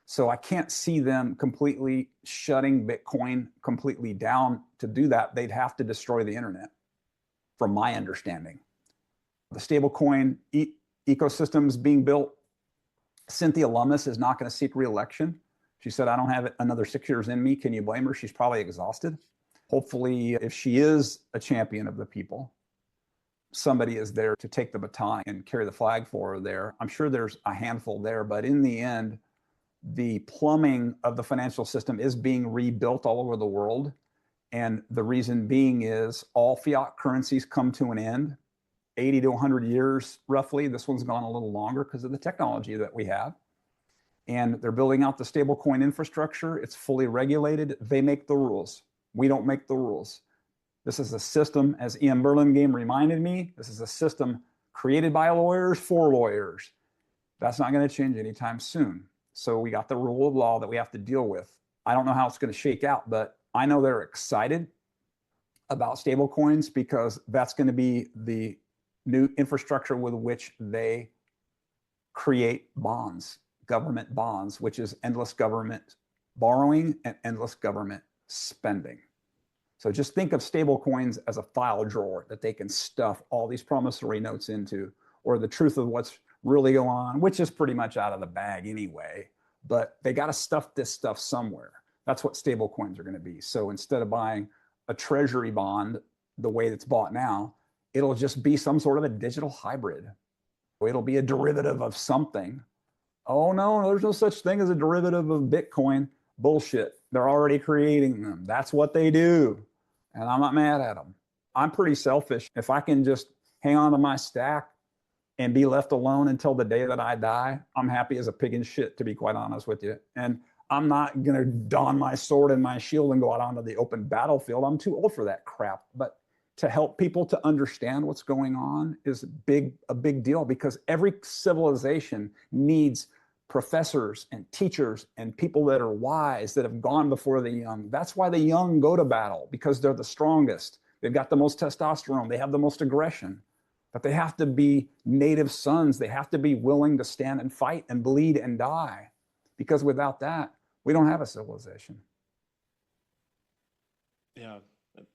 So I can't see them completely shutting Bitcoin completely down. To do that, they'd have to destroy the internet, from my understanding. The stablecoin ecosystem is being built. Cynthia Lummis is not going to seek re-election. She said, I don't have another 6 years in me. Can you blame her? She's probably exhausted. Hopefully, if she is a champion of the people, somebody is there to take the baton and carry the flag for her there. I'm sure there's a handful there, but in the end, the plumbing of the financial system is being rebuilt all over the world. And the reason being is all fiat currencies come to an end. 80 to 100 years, roughly. This one's gone a little longer because of the technology that we have. And they're building out the stablecoin infrastructure. It's fully regulated. They make the rules. We don't make the rules. This is a system, as Ian Burlingame reminded me, this is a system created by lawyers for lawyers. That's not going to change anytime soon. So we got the rule of law that we have to deal with. I don't know how it's going to shake out, but I know they're excited about stablecoins because that's going to be the new infrastructure with which they create bonds, government bonds, which is endless government borrowing and endless government spending. So just think of stablecoins as a file drawer that they can stuff all these promissory notes into, or the truth of what's really going on, which is pretty much out of the bag anyway, but they got to stuff this stuff somewhere. That's what stablecoins are going to be. So instead of buying a treasury bond the way it's bought now, it'll just be some sort of a digital hybrid. It'll be a derivative of something. Oh no, there's no such thing as a derivative of Bitcoin. Bullshit. They're already creating them. That's what they do. And I'm not mad at them. I'm pretty selfish. If I can just hang on to my stack and be left alone until the day that I die, I'm happy as a pig in shit, to be quite honest with you. And I'm not going to don my sword and my shield and go out onto the open battlefield. I'm too old for that crap. But to help people to understand what's going on is a big deal, because every civilization needs professors and teachers and people that are wise that have gone before the young. That's why the young go to battle, because they're the strongest. They've got the most testosterone. They have the most aggression. But they have to be native sons. They have to be willing to stand and fight and bleed and die. Because without that, we don't have a civilization.
Yeah,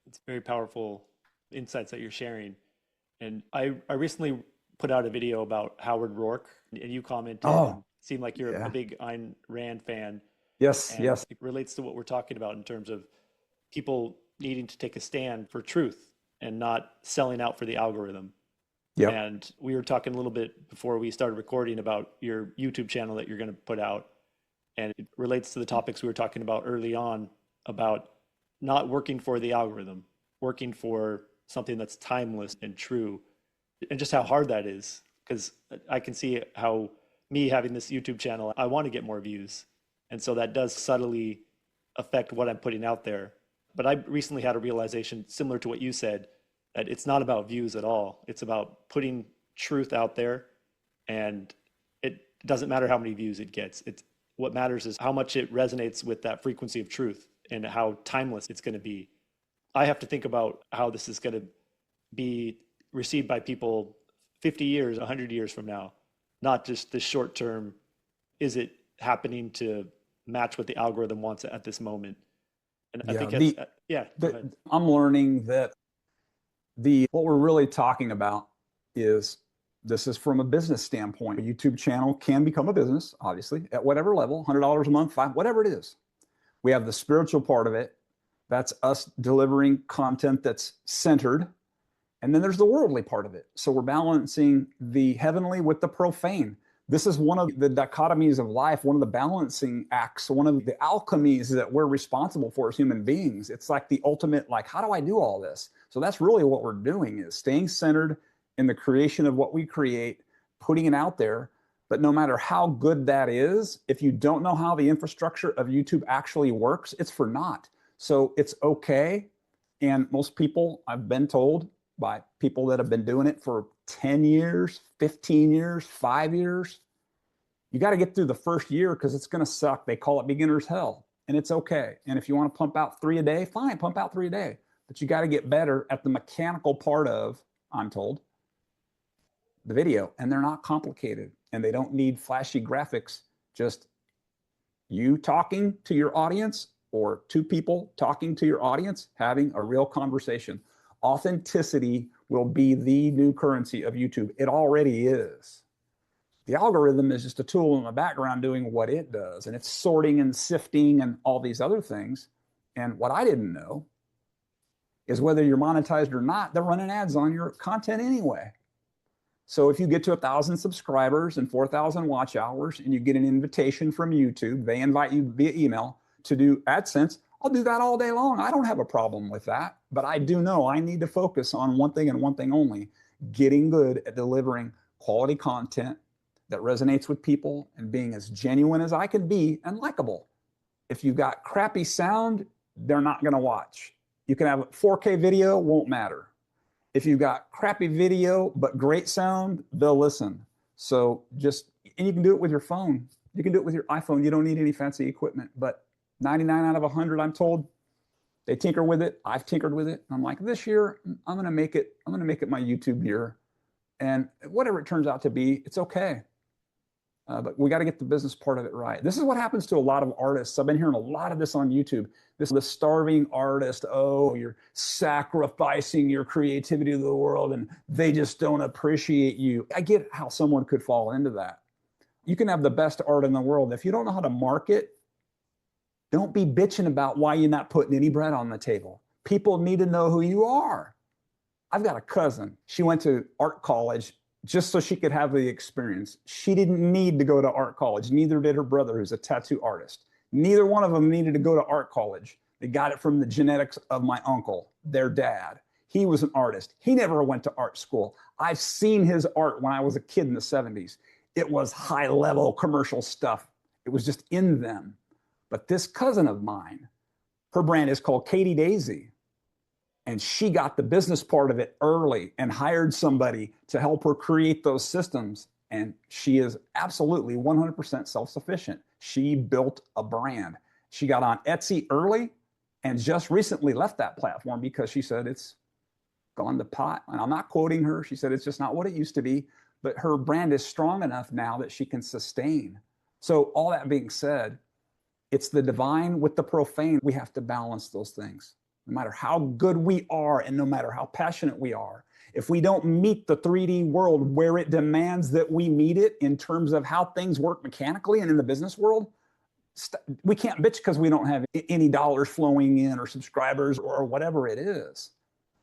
it's very powerful insights that you're sharing. And I recently put out a video about Howard Rourke, and you commented and
Oh,
seemed like you're a
yeah.
big Ayn Rand fan,
Yes,
and
yes.
it relates to what we're talking about in terms of people needing to take a stand for truth and not selling out for the algorithm.
Yep.
And we were talking a little bit before we started recording about your YouTube channel that you're going to put out. And it relates to the topics we were talking about early on about not working for the algorithm, working for something that's timeless and true, and just how hard that is. Because I can see how me having this YouTube channel, I want to get more views. And so that does subtly affect what I'm putting out there. But I recently had a realization similar to what you said, that it's not about views at all. It's about putting truth out there, and it doesn't matter how many views it gets. It's what matters is how much it resonates with that frequency of truth and how timeless it's going to be. I have to think about how this is going to be received by people 50 years, 100 years from now, not just the short term. Is it happening to match what the algorithm wants at this moment? And I
Yeah.
think it's, yeah, go ahead.
I'm learning that what we're really talking about is, this is from a business standpoint. A YouTube channel can become a business, obviously, at whatever level, $100 a month, whatever it is. We have the spiritual part of it. That's us delivering content that's centered. And then there's the worldly part of it. So we're balancing the heavenly with the profane. This is one of the dichotomies of life, one of the balancing acts, one of the alchemies that we're responsible for as human beings. It's like the ultimate, like, how do I do all this? So that's really what we're doing, is staying centered in the creation of what we create, putting it out there. But no matter how good that is, if you don't know how the infrastructure of YouTube actually works, it's for naught. So it's okay. And most people, I've been told by people that have been doing it for 10 years, 15 years, 5 years, you got to get through the first year because it's going to suck. They call it beginner's hell, and it's okay. And if you want to pump out 3 a day, fine, pump out 3 a day. But you got to get better at the mechanical part of, I'm told, the video. And they're not complicated, and they don't need flashy graphics. Just you talking to your audience, or two people talking to your audience, having a real conversation. Authenticity will be the new currency of YouTube. It already is. The algorithm is just a tool in the background doing what it does, and it's sorting and sifting and all these other things. And what I didn't know is, whether you're monetized or not, they're running ads on your content anyway. So if you get to 1,000 subscribers and 4,000 watch hours, and you get an invitation from YouTube, they invite you via email to do AdSense, I'll do that all day long. I don't have a problem with that. But I do know I need to focus on one thing and one thing only: getting good at delivering quality content that resonates with people, and being as genuine as I can be and likable. If you've got crappy sound, they're not going to watch. You can have 4K video, won't matter. If you've got crappy video but great sound, they'll listen. So and you can do it with your phone. You can do it with your iPhone. You don't need any fancy equipment. But 99 out of 100, I'm told, they tinker with it. I've tinkered with it. I'm like, this year, I'm going to make it my YouTube year. And whatever it turns out to be, it's okay. But we got to get the business part of it right. This is what happens to a lot of artists. I've been hearing a lot of this on YouTube. The starving artist, oh, you're sacrificing your creativity to the world and they just don't appreciate you. I get how someone could fall into that. You can have the best art in the world. If you don't know how to market, don't be bitching about why you're not putting any bread on the table. People need to know who you are. I've got a cousin. She went to art college just so she could have the experience. She didn't need to go to art college. Neither did her brother, who's a tattoo artist. Neither one of them needed to go to art college. They got it from the genetics of my uncle, their dad. He was an artist. He never went to art school. I've seen his art when I was a kid in the 70s. It was high-level commercial stuff. It was just in them. But this cousin of mine, her brand is called Katie Daisy. And she got the business part of it early and hired somebody to help her create those systems. And she is absolutely 100% self-sufficient. She built a brand. She got on Etsy early and just recently left that platform because she said it's gone to pot. And I'm not quoting her. She said it's just not what it used to be. But her brand is strong enough now that she can sustain. So all that being said, it's the divine with the profane. We have to balance those things. No matter how good we are and no matter how passionate we are, if we don't meet the 3D world where it demands that we meet it in terms of how things work mechanically and in the business world, we can't bitch because we don't have any dollars flowing in or subscribers or whatever it is.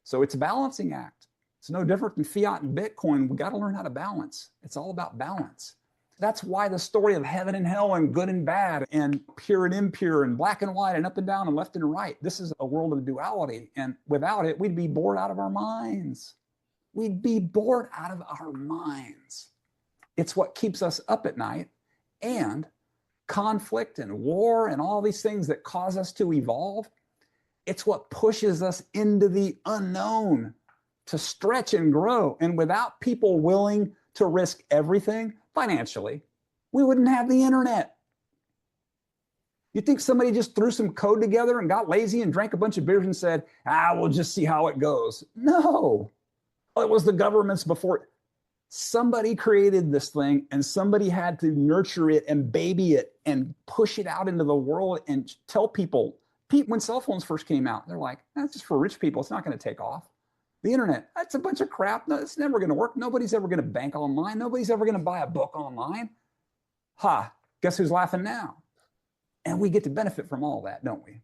So it's a balancing act. It's no different than fiat and Bitcoin. We got to learn how to balance. It's all about balance. That's why the story of heaven and hell and good and bad and pure and impure and black and white and up and down and left and right. This is a world of duality. And without it, we'd be bored out of our minds. We'd be bored out of our minds. It's what keeps us up at night, and conflict and war and all these things that cause us to evolve. It's what pushes us into the unknown to stretch and grow. And without people willing to risk everything financially, we wouldn't have the internet. You think somebody just threw some code together and got lazy and drank a bunch of beers and said, we'll just see how it goes? No. It was the governments before. Somebody created this thing and somebody had to nurture it and baby it and push it out into the world and tell people. When cell phones first came out, they're like, that's just for rich people. It's not going to take off. The internet, that's a bunch of crap. No, it's never going to work. Nobody's ever going to bank online. Nobody's ever going to buy a book online. Guess who's laughing now? And we get to benefit from all that, don't we?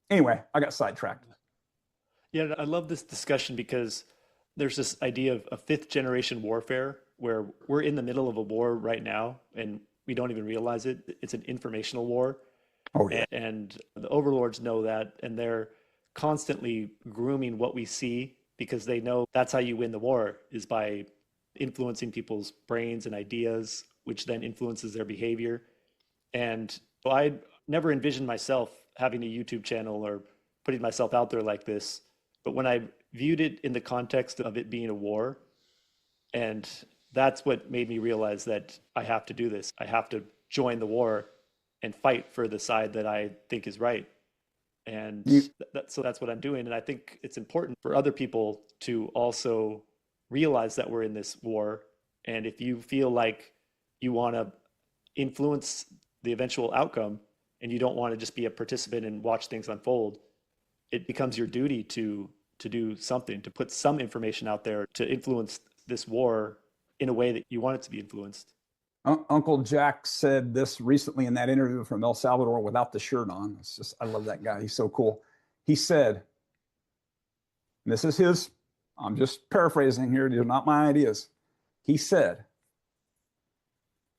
Anyway, I got sidetracked.
Yeah, I love this discussion because there's this idea of a fifth generation warfare where we're in the middle of a war right now and we don't even realize it. It's an informational war.
Oh, yeah.
And the overlords know that, and they're constantly grooming what we see because they know that's how you win the war, is by influencing people's brains and ideas, which then influences their behavior. And I never envisioned myself having a YouTube channel or putting myself out there like this. But when I viewed it in the context of it being a war, and that's what made me realize that I have to do this. I have to join the war and fight for the side that I think is right. And so that's what I'm doing. And I think it's important for other people to also realize that we're in this war. And if you feel like you want to influence the eventual outcome and you don't want to just be a participant and watch things unfold, it becomes your duty to do something, to put some information out there to influence this war in a way that you want it to be influenced.
Uncle Jack said this recently in that interview from El Salvador without the shirt on. It's just, I love that guy. He's so cool. He said, and this is his, I'm just paraphrasing here, these are not my ideas. He said,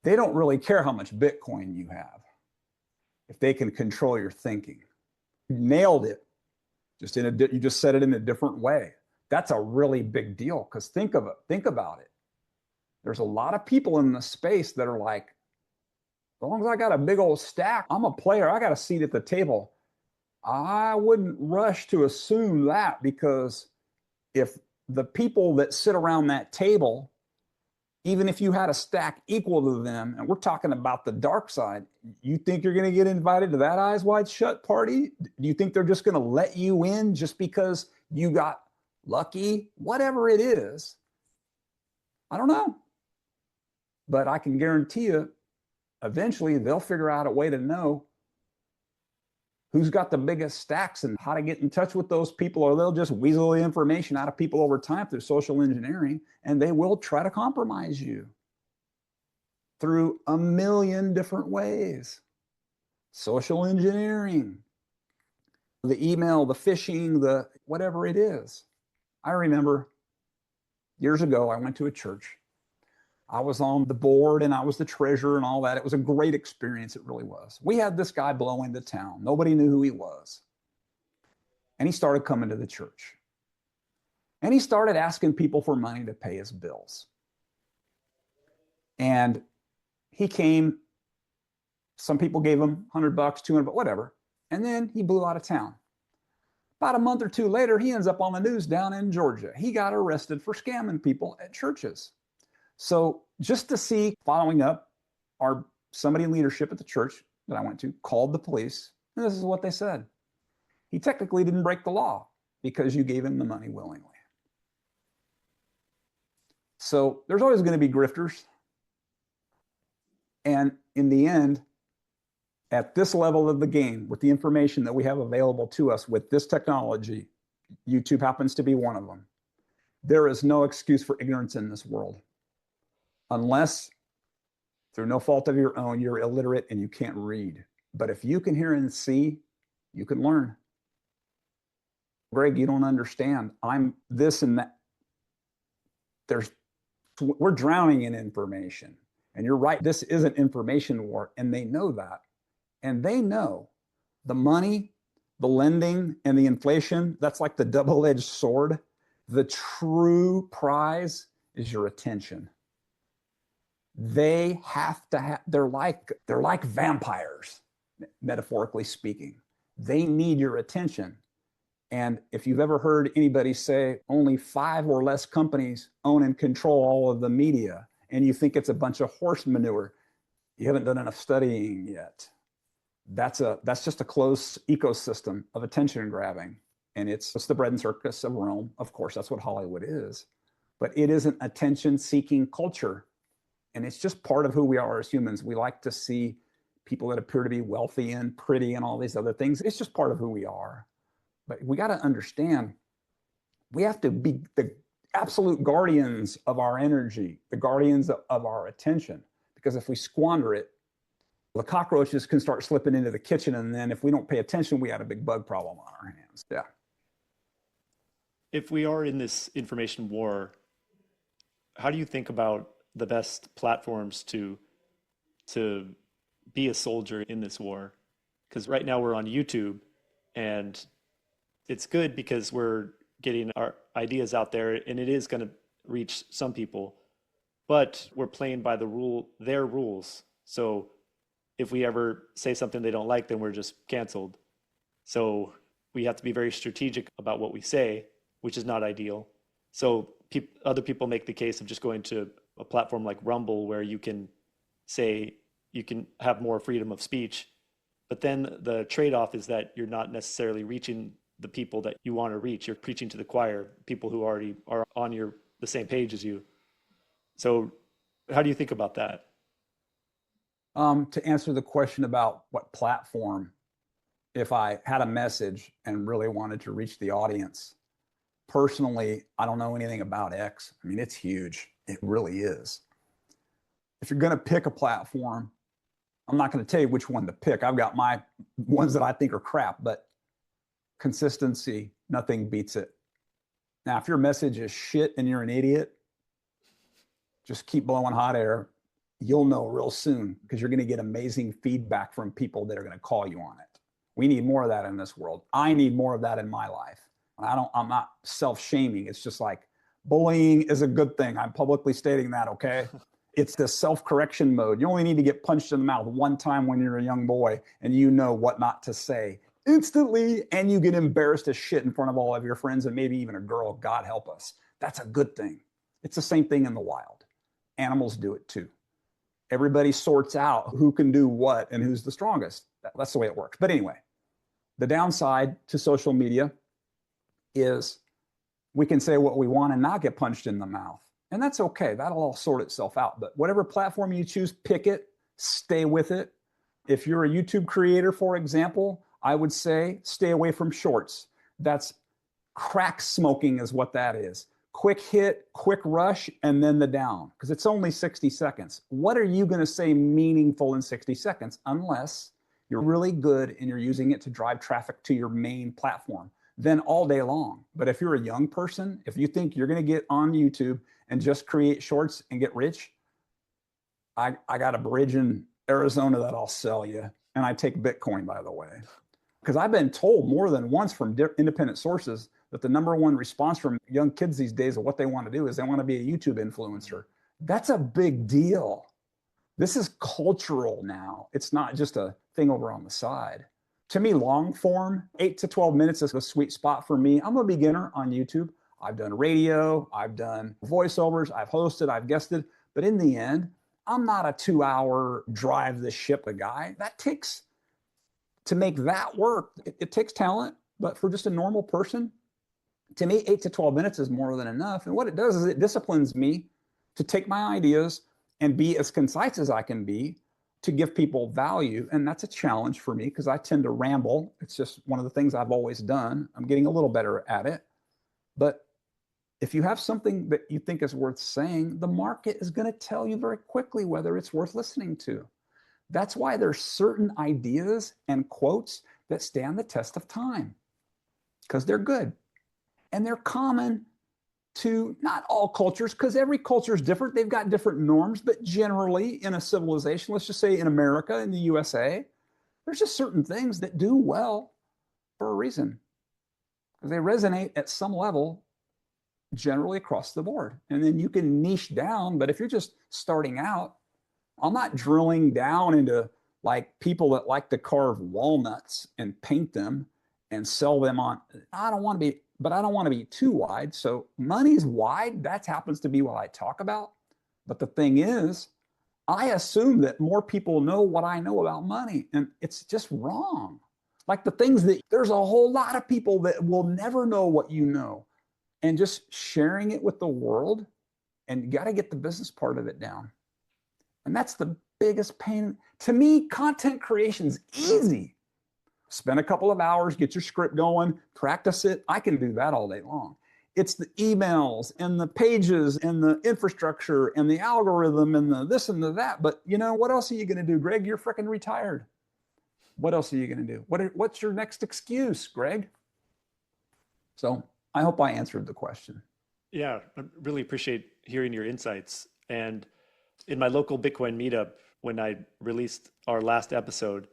they don't really care how much Bitcoin you have if they can control your thinking. You nailed it. You just said it in a different way. That's a really big deal, because think about it. There's a lot of people in the space that are like, as long as I got a big old stack, I'm a player, I got a seat at the table. I wouldn't rush to assume that, because if the people that sit around that table, even if you had a stack equal to them, and we're talking about the dark side, you think you're going to get invited to that eyes wide shut party? Do you think they're just going to let you in just because you got lucky? Whatever it is, I don't know. But I can guarantee you, eventually they'll figure out a way to know who's got the biggest stacks and how to get in touch with those people, or they'll just weasel the information out of people over time through social engineering, and they will try to compromise you through a million different ways. Social engineering, the email, the phishing, the whatever it is. I remember years ago, I went to a church. I was on the board and I was the treasurer and all that. It was a great experience. It really was. We had this guy blow into town. Nobody knew who he was. And he started coming to the church. And he started asking people for money to pay his bills. And he came, some people gave him $100, $200, whatever. And then he blew out of town. About a month or two later, he ends up on the news down in Georgia. He got arrested for scamming people at churches. So just to see, following up, somebody in leadership at the church that I went to called the police, and this is what they said. He technically didn't break the law because you gave him the money willingly. So there's always going to be grifters. And in the end, at this level of the game, with the information that we have available to us with this technology, YouTube happens to be one of them. There is no excuse for ignorance in this world. Unless, through no fault of your own, you're illiterate and you can't read. But if you can hear and see, you can learn. Greg, you don't understand. I'm this and that. We're drowning in information. And you're right, this is an information war, and they know that. And they know the money, the lending, and the inflation, that's like the double-edged sword. The true prize is your attention. They have to have, they're like vampires, metaphorically speaking. They need your attention. And if you've ever heard anybody say only 5 or less companies own and control all of the media, and you think it's a bunch of horse manure, you haven't done enough studying yet. That's just a closed ecosystem of attention grabbing. And it's the bread and circus of Rome. Of course, that's what Hollywood is. But it is an attention-seeking culture. And it's just part of who we are as humans. We like to see people that appear to be wealthy and pretty and all these other things. It's just part of who we are. But we got to understand, we have to be the absolute guardians of our energy, the guardians of our attention. Because if we squander it, the cockroaches can start slipping into the kitchen. And then if we don't pay attention, we had a big bug problem on our hands. Yeah.
If we are in this information war, how do you think about the best platforms to be a soldier in this war? Because right now we're on YouTube, and it's good because we're getting our ideas out there, and it is going to reach some people, but we're playing by their rules. So if we ever say something they don't like, then we're just canceled. So we have to be very strategic about what we say, which is not ideal. So other people make the case of just going to a platform like Rumble, where you can have more freedom of speech. But then the trade-off is that you're not necessarily reaching the people that you want to reach. You're preaching to the choir, people who already are on the same page as you. So how do you think about that?
To answer the question about what platform, if I had a message and really wanted to reach the audience, personally, I don't know anything about X. I mean, it's huge. It really is. If you're going to pick a platform, I'm not going to tell you which one to pick. I've got my ones that I think are crap, but consistency, nothing beats it. Now, if your message is shit and you're an idiot, just keep blowing hot air. You'll know real soon, because you're going to get amazing feedback from people that are going to call you on it. We need more of that in this world. I need more of that in my life. I'm not self-shaming. It's just like, bullying is a good thing. I'm publicly stating that, okay? It's the self-correction mode. You only need to get punched in the mouth one time when you're a young boy, and you know what not to say instantly, and you get embarrassed as shit in front of all of your friends and maybe even a girl. God help us. That's a good thing. It's the same thing in the wild. Animals do it too. Everybody sorts out who can do what and who's the strongest. That's the way it works. But anyway, the downside to social media is we can say what we want and not get punched in the mouth. And that's okay. That'll all sort itself out. But whatever platform you choose, pick it, stay with it. If you're a YouTube creator, for example, I would say stay away from shorts. That's crack smoking is what that is. Quick hit, quick rush, and then the down, because it's only 60 seconds. What are you going to say meaningful in 60 seconds unless you're really good and you're using it to drive traffic to your main platform? Then all day long. But if you're a young person, if you think you're going to get on YouTube and just create shorts and get rich, I got a bridge in Arizona that I'll sell you. And I take Bitcoin, by the way. Because I've been told more than once from independent sources that the number one response from young kids these days of what they want to do is they want to be a YouTube influencer. That's a big deal. This is cultural now. It's not just a thing over on the side. To me, long form, 8 to 12 minutes is a sweet spot for me. I'm a beginner on YouTube. I've done radio, I've done voiceovers, I've hosted, I've guested, But in the end, I'm not a 2-hour drive the ship guy. That takes, to make that work, it takes talent. But for just a normal person, to me, 8 to 12 minutes is more than enough. And what it does is it disciplines me to take my ideas and be as concise as I can be to give people value. And that's a challenge for me because I tend to ramble. It's just one of the things I've always done. I'm getting a little better at it. But if you have something that you think is worth saying, the market is going to tell you very quickly whether it's worth listening to. That's why there's certain ideas and quotes that stand the test of time, because they're good and they're common to not all cultures, because every culture is different. They've got different norms, but generally in a civilization, let's just say in America, in the USA, there's just certain things that do well for a reason, because they resonate at some level generally across the board. And then you can niche down, but if you're just starting out, I'm not drilling down into like people that like to carve walnuts and paint them and sell them on. I don't want to be, but I don't want to be too wide. So money's wide. That happens to be what I talk about. But the thing is, I assume that more people know what I know about money, and it's just wrong. Like the things that there's a whole lot of people that will never know what you know, and just sharing it with the world, and you got to get the business part of it down. And that's the biggest pain. To me, content creation's easy. Spend a couple of hours, get your script going, practice it. I can do that all day long. It's the emails and the pages and the infrastructure and the algorithm and the this and the that. But you know, what else are you going to do, Greg? You're freaking retired. What else are you going to do? What's your next excuse, Greg? So I hope I answered the question.
Yeah, I really appreciate hearing your insights. And in my local Bitcoin meetup, when I released our last episode,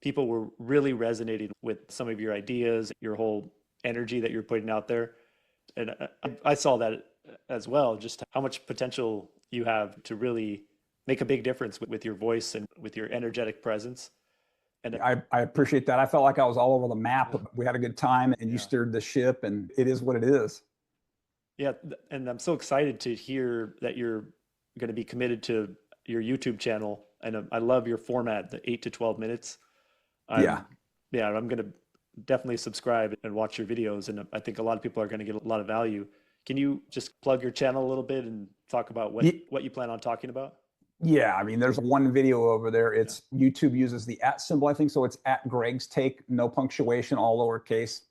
people were really resonating with some of your ideas, your whole energy that you're putting out there. And I saw that as well, just how much potential you have to really make a big difference with your voice and with your energetic presence. And
I appreciate that. I felt like I was all over the map. We had a good time and you steered the ship, and it is what it is.
Yeah. And I'm so excited to hear that you're going to be committed to your YouTube channel. And I love your format, the 8 to 12 minutes. I'm going to definitely subscribe and watch your videos. And I think a lot of people are going to get a lot of value. Can you just plug your channel a little bit and talk about what you plan on talking about?
Yeah, I mean, there's one video over there. It's YouTube uses the @ symbol, I think. So it's @ Greg's Take, no punctuation, all lowercase,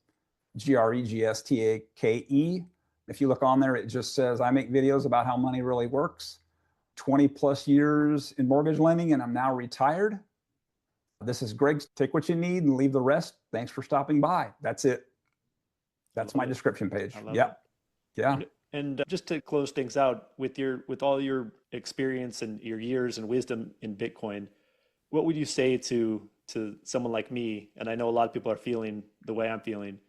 GREGSTAKE. If you look on there, it just says, I make videos about how money really works. 20 plus years in mortgage lending, and I'm now retired. This is Greg's. Take what you need and leave the rest. Thanks for stopping by. That's it. That's my description page. Yeah. Yeah.
And just to close things out, with all your experience and your years and wisdom in Bitcoin, what would you say to someone like me? And I know a lot of people are feeling the way I'm feeling,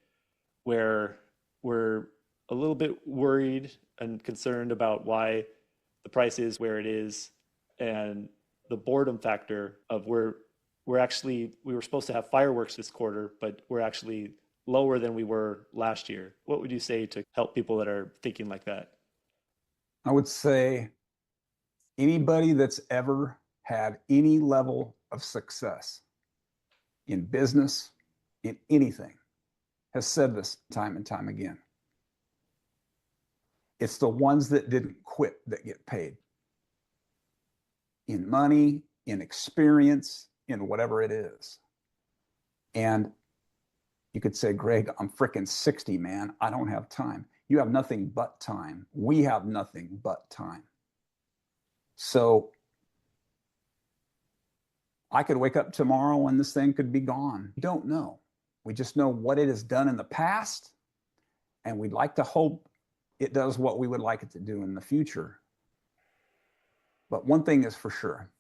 where we're a little bit worried and concerned about why the price is where it is, and the boredom factor of we were supposed to have fireworks this quarter, but we're actually lower than we were last year. What would you say to help people that are thinking like that?
I would say anybody that's ever had any level of success in business, in anything, has said this time and time again. It's the ones that didn't quit that get paid. In money, in experience, in whatever it is. And you could say, Greg, I'm freaking 60, man. I don't have time. You have nothing but time. We have nothing but time. So I could wake up tomorrow and this thing could be gone. We don't know. We just know what it has done in the past, and we'd like to hope it does what we would like it to do in the future. But one thing is for sure.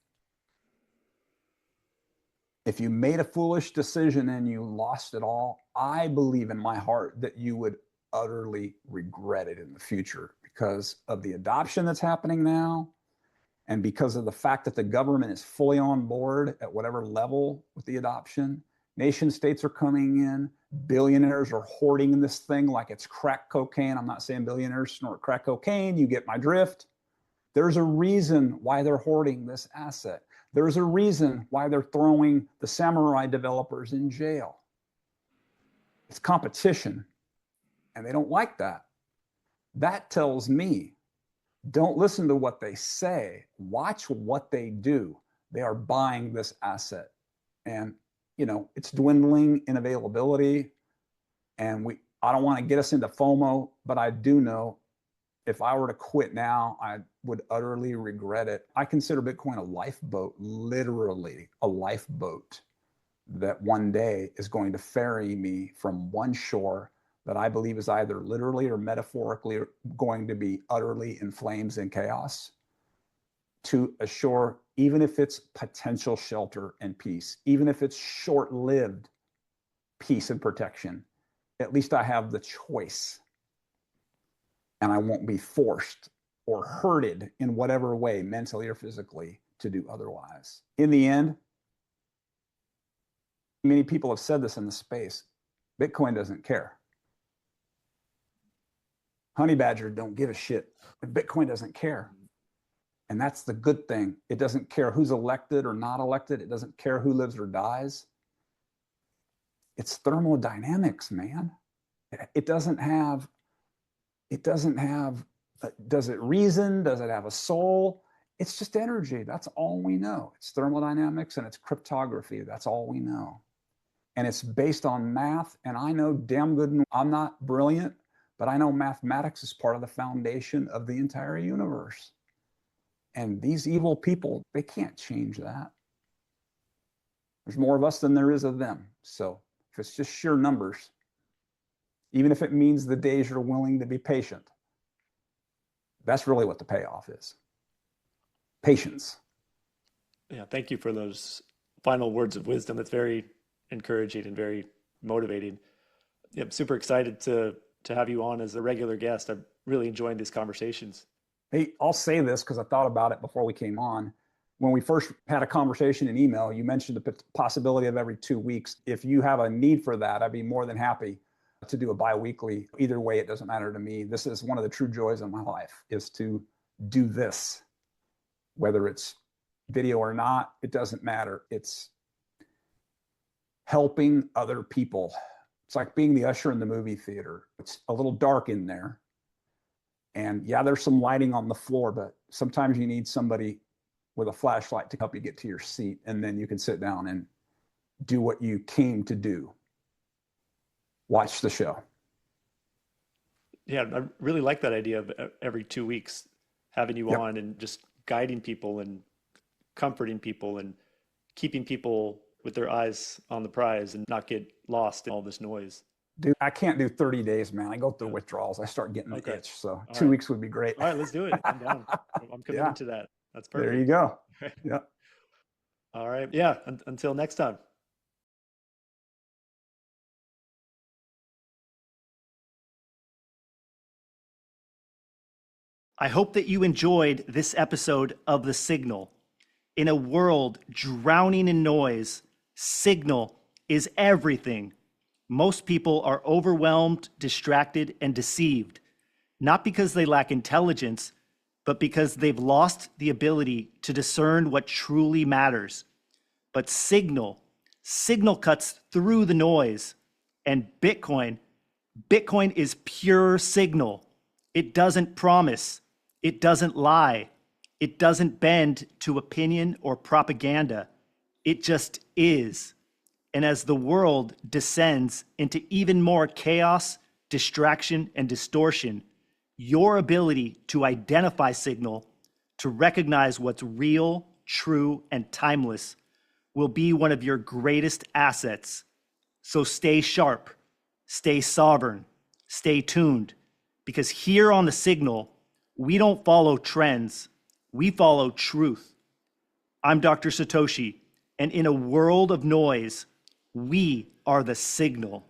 If you made a foolish decision and you lost it all, I believe in my heart that you would utterly regret it in the future because of the adoption that's happening now, and because of the fact that the government is fully on board at whatever level with the adoption. Nation states are coming in. Billionaires are hoarding this thing like it's crack cocaine. I'm not saying billionaires snort crack cocaine. You get my drift. There's a reason why they're hoarding this asset. There's a reason why they're throwing the samurai developers in jail. It's competition, and they don't like that. That tells me, don't listen to what they say. Watch what they do. They are buying this asset. And, it's dwindling in availability. And I don't want to get us into FOMO, but I do know if I were to quit now, I would utterly regret it. I consider Bitcoin a lifeboat, literally a lifeboat that one day is going to ferry me from one shore that I believe is either literally or metaphorically going to be utterly in flames and chaos, to a shore, even if it's potential shelter and peace, even if it's short-lived peace and protection. At least I have the choice, and I won't be forced or hurted in whatever way, mentally or physically, to do otherwise. In the end, many people have said this in the space, Bitcoin doesn't care. Honey Badger don't give a shit. Bitcoin doesn't care. And that's the good thing. It doesn't care who's elected or not elected. It doesn't care who lives or dies. It's thermodynamics, man. It doesn't have, does it reason? Does it have a soul? It's just energy. That's all we know. It's thermodynamics and it's cryptography. That's all we know. And it's based on math. And I know damn good, I'm not brilliant, but I know mathematics is part of the foundation of the entire universe. And these evil people, they can't change that. There's more of us than there is of them. So if it's just sheer numbers, even if it means the days you're willing to be patient, that's really what the payoff is. Patience.
Yeah, thank you for those final words of wisdom. That's very encouraging and very motivating. I'm super excited to have you on as a regular guest. I'm really enjoying these conversations.
Hey, I'll say this because I thought about it before we came on. When we first had a conversation in email, you mentioned the possibility of every 2 weeks. If you have a need for that, I'd be more than happy to do a bi-weekly. Either way, it doesn't matter to me. This is one of the true joys of my life, is to do this. Whether it's video or not, it doesn't matter. It's helping other people. It's like being the usher in the movie theater. It's a little dark in there. And yeah, there's some lighting on the floor, but sometimes you need somebody with a flashlight to help you get to your seat, and then you can sit down and do what you came to do. Watch the show.
Yeah, I really like that idea of every 2 weeks having you on and just guiding people and comforting people and keeping people with their eyes on the prize and not get lost in all this noise.
Dude, I can't do 30 days, man. I go through withdrawals. I start getting the itch. So
All
2 weeks would be great.
All right, let's do it. I'm down. I'm committed to that. That's perfect.
There you go. Yeah.
All right. Yeah. Until next time. I hope that you enjoyed this episode of The Signal. In a world drowning in noise, signal is everything. Most people are overwhelmed, distracted, and deceived, not because they lack intelligence, but because they've lost the ability to discern what truly matters. But signal cuts through the noise. And Bitcoin is pure signal. It doesn't promise. It doesn't lie. It doesn't bend to opinion or propaganda. It just is. And as the world descends into even more chaos, distraction, and distortion, your ability to identify signal, to recognize what's real, true, and timeless will be one of your greatest assets. So stay sharp, stay sovereign, stay tuned, because here on The Signal, we don't follow trends, we follow truth. I'm Dr. Satoshi, and in a world of noise, we are the signal.